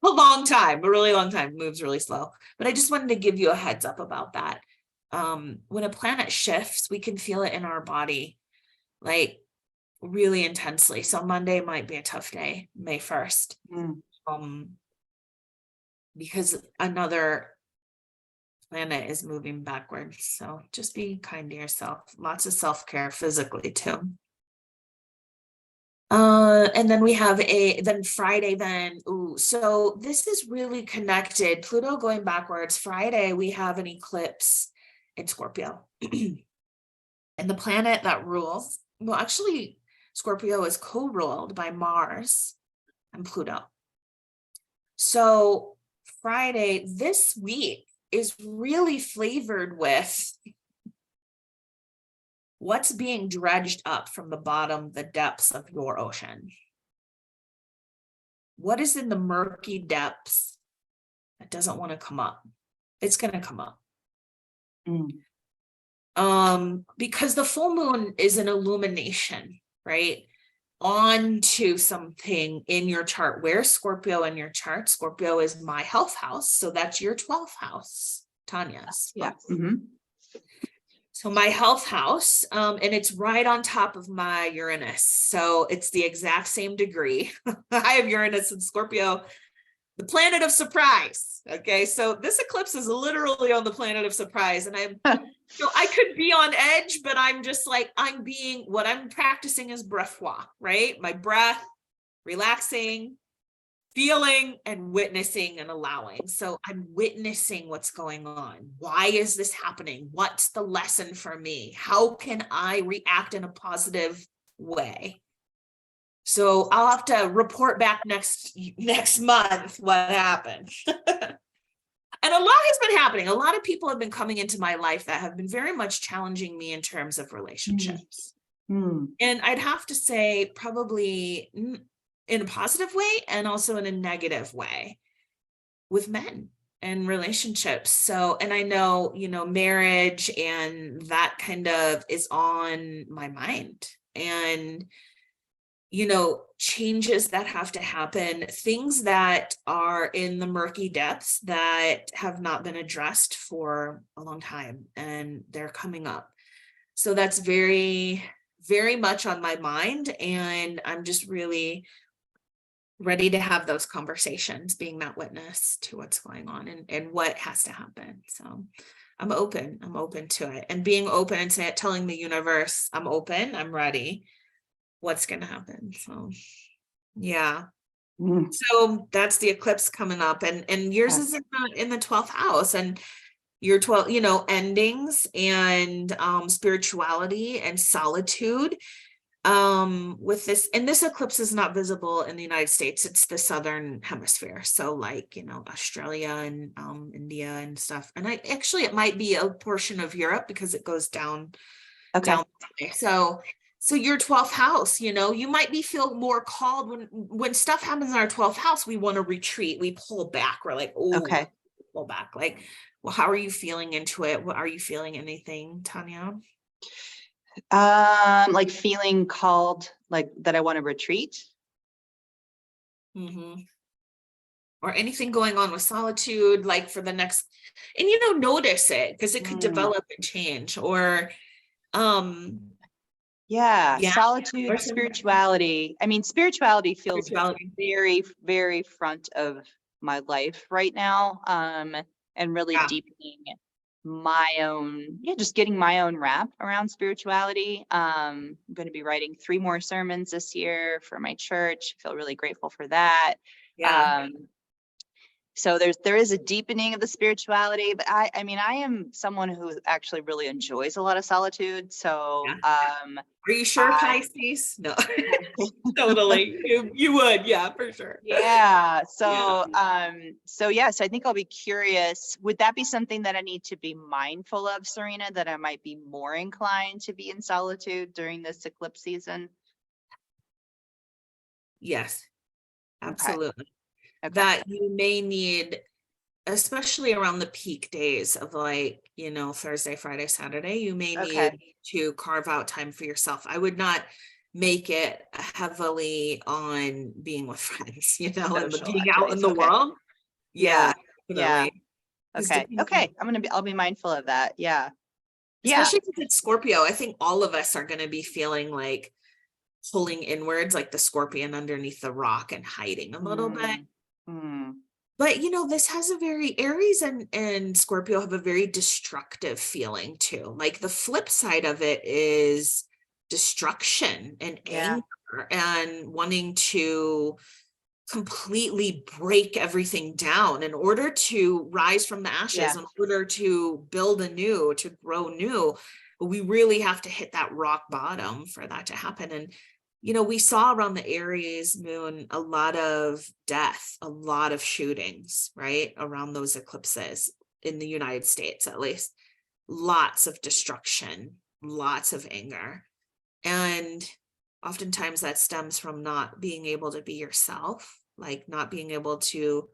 A long time, a really long time, moves really slow. But I just wanted to give you a heads up about that. When a planet shifts, we can feel it in our body, like really intensely. So Monday might be a tough day, May 1st. Because another planet is moving backwards. So just be kind to yourself. Lots of self-care physically too. And then we have Friday then. Ooh, so this is really connected. Pluto going backwards. Friday, we have an eclipse in Scorpio. And the planet that rules, well, actually, Scorpio is co-ruled by Mars and Pluto. So Friday this week is really flavored with what's being dredged up from the bottom, the depths of your ocean. What is in the murky depths that doesn't want to come up? It's going to come up. Because the full moon is an illumination, right? Onto something in your chart. Where's Scorpio in your chart? Scorpio is my health house. So that's your 12th house, Tanya's. Yeah. So my health house, and it's right on top of my Uranus. So it's the exact same degree. I have Uranus in Scorpio, the planet of surprise. Okay. So this eclipse is literally on the planet of surprise. And so I could be on edge, but I'm just like, what I'm practicing is breath-walk, right? My breath, relaxing, feeling, and witnessing and allowing. So I'm witnessing what's going on. Why is this happening? What's the lesson for me? How can I react in a positive way? So I'll have to report back next month what happened. And a lot has been happening. A lot of people have been coming into my life that have been very much challenging me in terms of relationships. And I'd have to say probably in a positive way and also in a negative way with men and relationships. So, and I know, marriage and that kind of is on my mind, and changes that have to happen, things that are in the murky depths that have not been addressed for a long time, and they're coming up. So that's very, very much on my mind. And I'm just really ready to have those conversations, being that witness to what's going on and what has to happen. So I'm open to it, and being open and telling the universe, I'm open, I'm ready. What's going to happen. So, yeah. So that's the eclipse coming up, and yours is in the 12th house, and your 12, endings and spirituality and solitude. With this, and this eclipse is not visible in the United States. It's the southern hemisphere. So like, Australia and India and stuff. And it might be a portion of Europe because it goes down. Okay. So So your 12th house, you might be feel more called when stuff happens in our 12th house, we want to retreat, we pull back, we're like, oh, Okay. pull back. Like, well, how are you feeling into it? What are you feeling anything, Tanya? Like feeling called, like that I want to retreat. Mm-hmm. Or anything going on with solitude, like for the next, and notice it because it could develop and change, or Yeah, yeah, solitude, or some spirituality. I mean, spirituality feels spirituality. very, very front of my life right now. And really Yeah, deepening my own, just getting my own wrap around spirituality. I'm going to be writing 3 more sermons this year for my church. Feel really grateful for that. yeah, Um, so there is a deepening of the spirituality, but I mean, I am someone who actually really enjoys a lot of solitude. So, yeah. Are you sure, I, Pisces? No, totally. You would, yeah, for sure. yeah. Yeah. So yes, I think I'll be curious. Would that be something that I need to be mindful of, Serena, that I might be more inclined to be in solitude during this eclipse season? Yes, Okay. absolutely. Okay. That you may need, especially around the peak days of like, Thursday, Friday, Saturday, you may Okay. need to carve out time for yourself. I would not make it heavily on being with friends, and Social being out in activities. the Okay. world. Yeah, Yeah. Yeah. definitely. Because Okay. Okay. I'll be mindful of that. Yeah. Yeah. especially because it's Scorpio, I think all of us are going to be feeling like pulling inwards, like the scorpion underneath the rock and hiding a little bit. Mm, mm, But this has a very Aries and Scorpio have a very destructive feeling too. Like the flip side of it is destruction and yeah. anger and wanting to completely break everything down in order to rise from the ashes, Yeah. in order to build anew, to grow new. We really have to hit that rock bottom for that to happen. And we saw around the Aries moon a lot of death, a lot of shootings, right? Around those eclipses in the United States, at least. Lots of destruction, lots of anger. And oftentimes that stems from not being able to be yourself, like not being able to,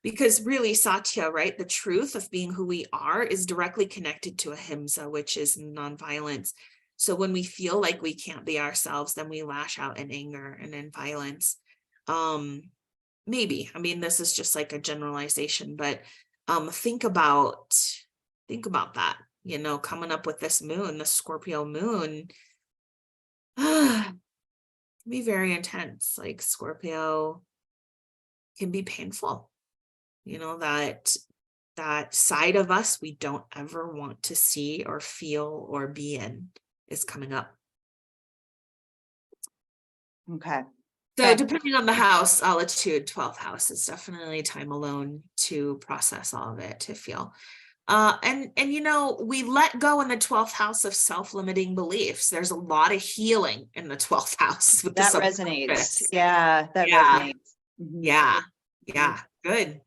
because really Satya, right? The truth of being who we are is directly connected to ahimsa, which is nonviolence. So when we feel like we can't be ourselves, then we lash out in anger and in violence. Maybe, I mean, this is just like a generalization, but think about that, coming up with this moon, the Scorpio moon, be very intense. Like Scorpio can be painful, that side of us we don't ever want to see or feel or be in is coming up. Okay. So Okay. depending on the house, solitude, 12th house is definitely time alone to process all of it, to feel. And we let go in the 12th house of self-limiting beliefs. There's a lot of healing in the 12th house with the That resonates. subconscious. Yeah, that Yeah, resonates. Mhm. yeah, Mhm. yeah. Good.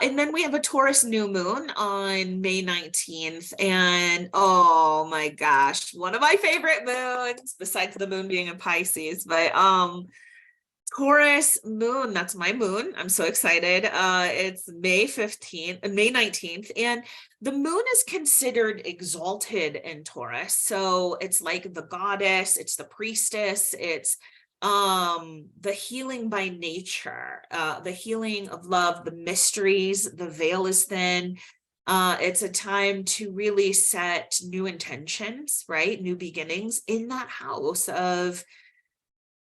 And then we have a Taurus new moon on May 19th. And oh my gosh, one of my favorite moons, besides the moon being in Pisces, but Taurus moon, that's my moon. I'm so excited. It's May 15th, May 19th, and the moon is considered exalted in Taurus. So it's like the goddess, it's the priestess, it's the healing by nature, the healing of love, the mysteries, the veil is thin. It's a time to really set new intentions, right? New beginnings in that house of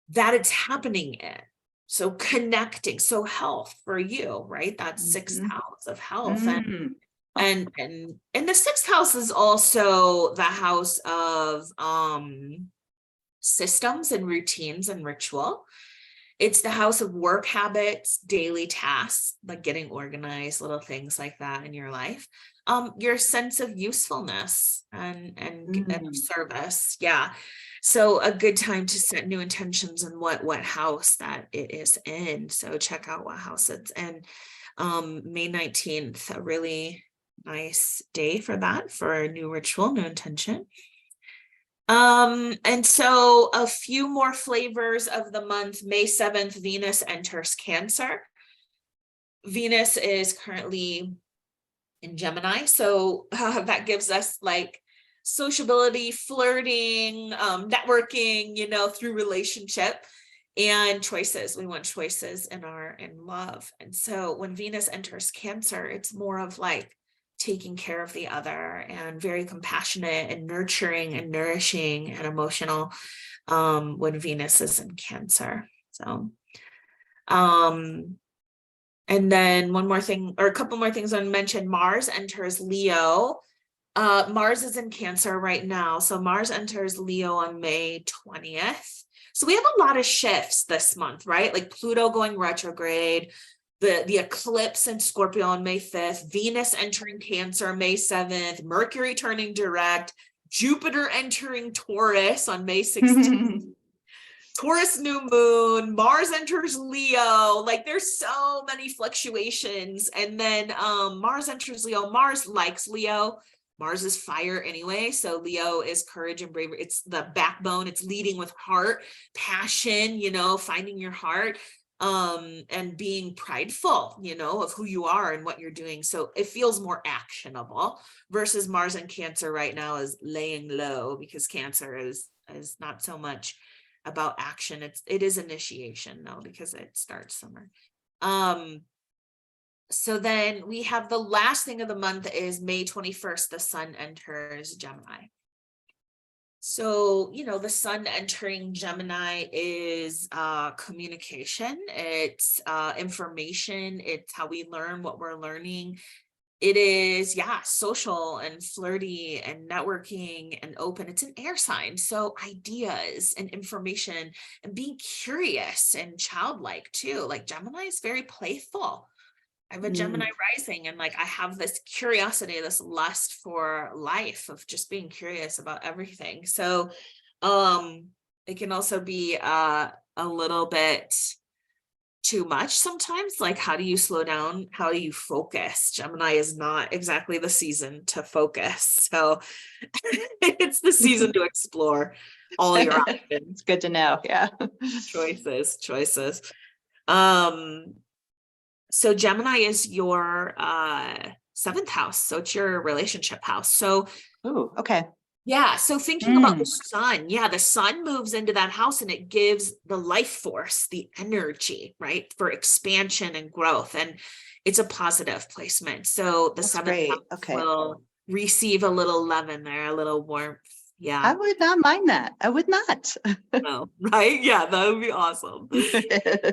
that it's happening in. So connecting, so health for you, right? That sixth Mhm. house of health. Mm. And the sixth house is also the house of systems and routines and ritual. It's the house of work habits, daily tasks, like getting organized, little things like that in your life. Your sense of usefulness and Mm. service. Yeah. So a good time to set new intentions and what house that it is in. So check out what house it's in. May 19th, a really nice day for that, for a new ritual, new intention. And so a few more flavors of the month. May 7th, Venus enters Cancer. Venus is currently in Gemini, so that gives us like sociability, flirting, networking, through relationship and choices. We want choices in love. And so when Venus enters Cancer, it's more of like taking care of the other and very compassionate and nurturing and nourishing and emotional when Venus is in Cancer. So and then one more thing, or a couple more things I mentioned. Mars enters Leo. Mars is in Cancer right now. So Mars enters Leo on May 20th. So we have a lot of shifts this month, right? Like Pluto going retrograde, the eclipse in Scorpio on May 5th, Venus entering Cancer May 7th, Mercury turning direct, Jupiter entering Taurus on May 16th. Taurus new moon, Mars enters Leo. Like there's so many fluctuations. And then Mars enters Leo. Mars likes Leo. Mars is fire anyway. So Leo is courage and bravery. It's the backbone. It's leading with heart, passion, finding your heart, and being prideful, of who you are and what you're doing. So it feels more actionable versus Mars and Cancer right now is laying low, because Cancer is not so much about action. It is initiation though, because it starts summer. So then we have the last thing of the month is May 21st, the sun enters Gemini. So, the sun entering Gemini is communication, it's information, it's how we learn what we're learning. It is, social and flirty and networking and open. It's an air sign. So ideas and information and being curious and childlike too. Like Gemini is very playful. I have a Gemini rising, and like I have this curiosity, this lust for life of just being curious about everything. So it can also be a little bit too much sometimes. Like, how do you slow down? How do you focus? Gemini is not exactly the season to focus. So it's the season to explore all your options. It's good to know. Yeah. Choices. So Gemini is your 7th house. So it's your relationship house. So okay. Yeah. So thinking about the sun, the sun moves into that house and it gives the life force, the energy, right, for expansion and growth. And it's a positive placement. So the 7th house will receive a little love in there, a little warmth. Yeah. I would not mind that. I would not. Oh, right. Yeah, that would be awesome.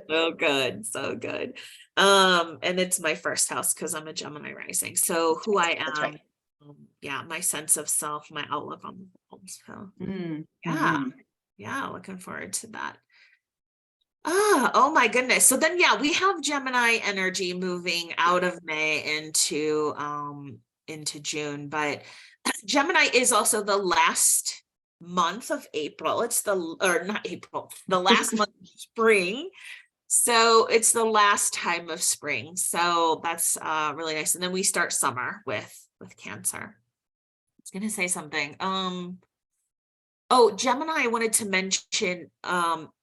So good. So good. And it's my first house because I'm a Gemini rising. So who I am. Right. My sense of self, my outlook on the world. So looking forward to that. Oh my goodness. So then we have Gemini energy moving out of May into June, but Gemini is also the last month of April. It's the last month of spring. So it's the last time of spring. So that's really nice. And then we start summer with Cancer. I was gonna say something. Gemini, I wanted to mention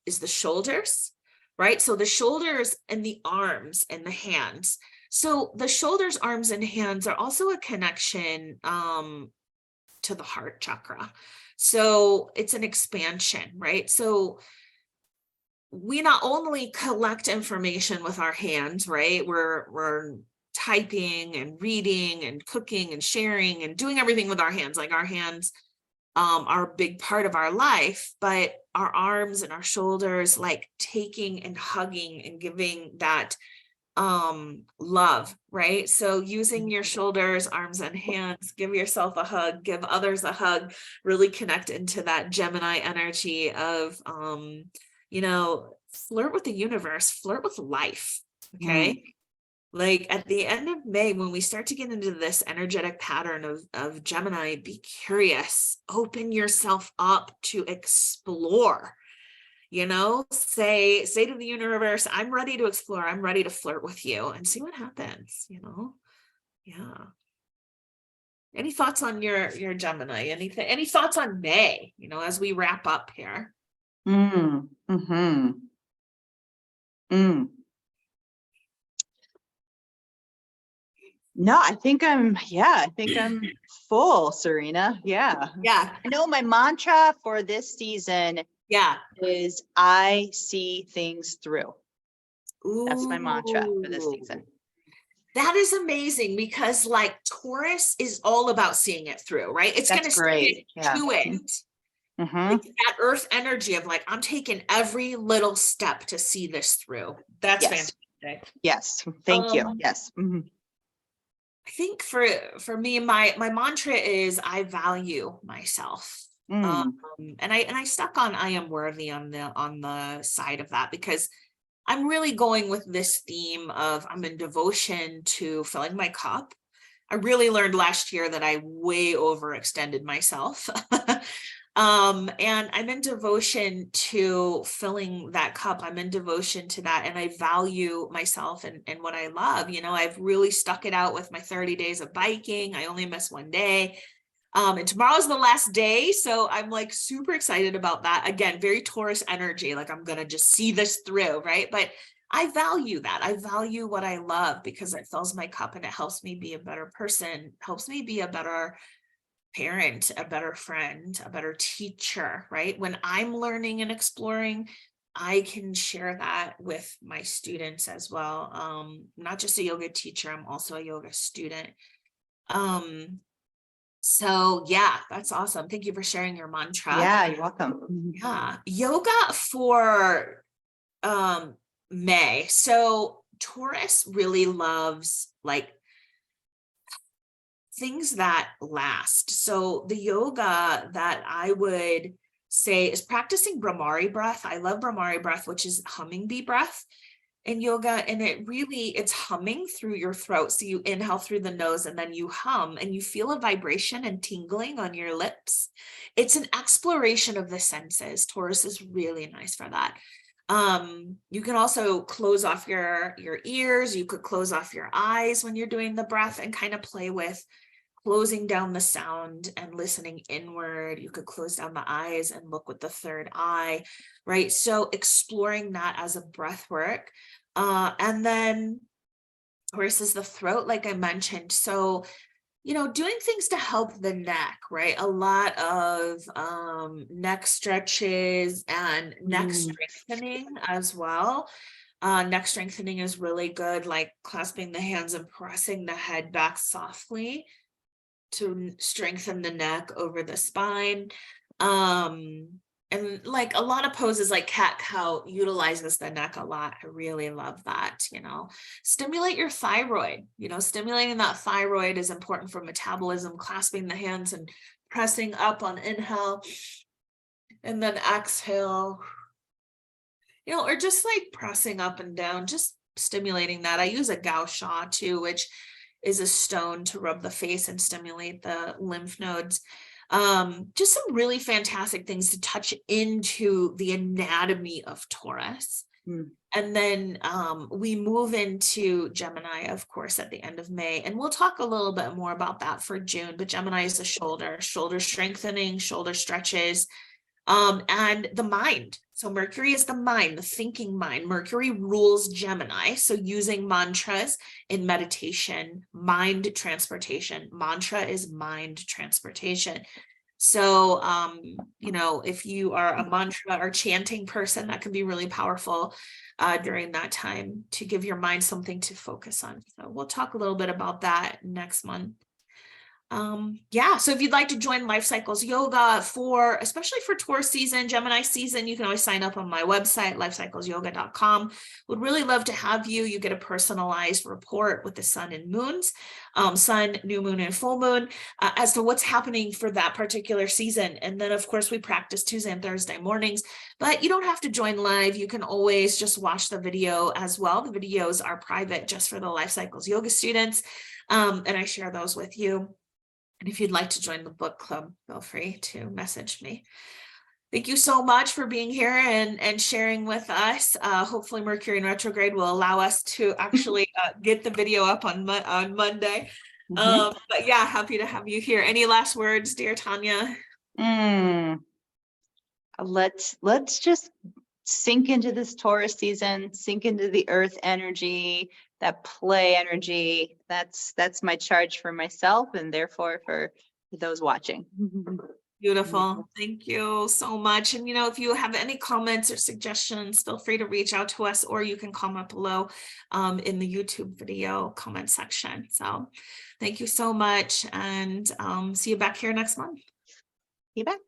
is the shoulders, right? So the shoulders and the arms and the hands. So the shoulders, arms, and hands are also a connection to the heart chakra. So it's an expansion, right? So we not only collect information with our hands, right? We're typing and reading and cooking and sharing and doing everything with our hands. Like our hands are a big part of our life, but our arms and our shoulders, like taking and hugging and giving that love, right? So using your shoulders, arms, and hands, give yourself a hug, give others a hug, really connect into that Gemini energy of flirt with the universe, flirt with life. Okay. Like at the end of May, when we start to get into this energetic pattern of Gemini, be curious, open yourself up to explore, say to the universe, I'm ready to explore. I'm ready to flirt with you, and see what happens, Yeah. Any thoughts on your Gemini? Anything? Any thoughts on May? You know, as we wrap up here. Mm, mm-hmm. Mm. No, I think I'm full, Serena. Yeah. Yeah, I know my mantra for this season yeah. is I see things through. That's my mantra for this Ooh. season. That is amazing because like Taurus is all about seeing it through, right? It's going That's to stick great. Yeah. to it. Mm-hmm. It's that earth energy of like, I'm taking every little step to see this through. That's Yes. fantastic. Yes. Thank you. Yes. Mm-hmm. I think for me, my mantra is I value myself. Mm. And I stuck on I am worthy on the side of that because I'm really going with this theme of I'm in devotion to filling my cup. I really learned last year that I way overextended myself. And I'm in devotion to filling that cup. I'm in devotion to that. And I value myself and what I love. You know, I've really stuck it out with my 30 days of biking. I only miss one day. And tomorrow's the last day. So I'm like super excited about that. Again, very Taurus energy. Like I'm going to just see this through. Right. But I value that. I value what I love because it fills my cup and it helps me be a better person, helps me be a better parent, a better friend, a better teacher, right? When I'm learning and exploring, I can share that with my students as well. Not just a yoga teacher, I'm also a yoga student. So yeah, that's awesome. Thank you for sharing your mantra. Yeah, you're welcome. Mm-hmm. Yeah. Yoga for May. So Taurus really loves like things that last. So the yoga that I would say is practicing Brahmari breath. I love Brahmari breath, which is humming bee breath in yoga. And it's humming through your throat. So you inhale through the nose and then you hum and you feel a vibration and tingling on your lips. It's an exploration of the senses. Taurus is really nice for that. You can also close off your ears. You could close off your eyes when you're doing the breath and kind of play with closing down the sound and listening inward. You could close down the eyes and look with the third eye, right? So exploring that as a breath work. And then Taurus is the throat, like I mentioned. So, you know, doing things to help the neck, right? A lot of neck stretches and neck strengthening as well. Neck strengthening is really good, like clasping the hands and pressing the head back softly to strengthen the neck over the spine. And like a lot of poses like cat cow utilizes the neck a lot. I really love that, you know. Stimulate your thyroid, you know, stimulating that thyroid is important for metabolism, clasping the hands and pressing up on inhale and then exhale, you know, or just like pressing up and down, just stimulating that. I use a gao sha too, which is a stone to rub the face and stimulate the lymph nodes. Just some really fantastic things to touch into the anatomy of Taurus. And then we move into Gemini, of course, at the end of May. And we'll talk a little bit more about that for June. But Gemini is the shoulder strengthening, shoulder stretches, and the mind. So Mercury is the mind, the thinking mind. Mercury rules Gemini. So using mantras in meditation, mind transportation. Mantra is mind transportation. So, you know, if you are a mantra or chanting person, that can be really powerful during that time to give your mind something to focus on. So we'll talk a little bit about that next month. Yeah, so if you'd like to join Life Cycles Yoga especially for Taurus season, Gemini season, you can always sign up on my website, lifecyclesyoga.com. Would really love to have you. You get a personalized report with the sun and moons, sun, new moon, and full moon as to what's happening for that particular season. And then of course we practice Tuesday and Thursday mornings, but you don't have to join live. You can always just watch the video as well. The videos are private just for the Life Cycles Yoga students. And I share those with you. And if you'd like to join the book club, feel free to message me. Thank you so much for being here and sharing with us. Hopefully Mercury in retrograde will allow us to actually get the video up on Monday. But yeah, happy to have you here. Any last words, dear Tanya? Let's just sink into this Taurus season, sink into the earth energy, that play energy. That's my charge for myself and therefore for those watching. Beautiful. Thank you so much. And if you have any comments or suggestions, feel free to reach out to us, or you can comment below in the YouTube video comment section. So thank you so much, and see you back here next month. Be back.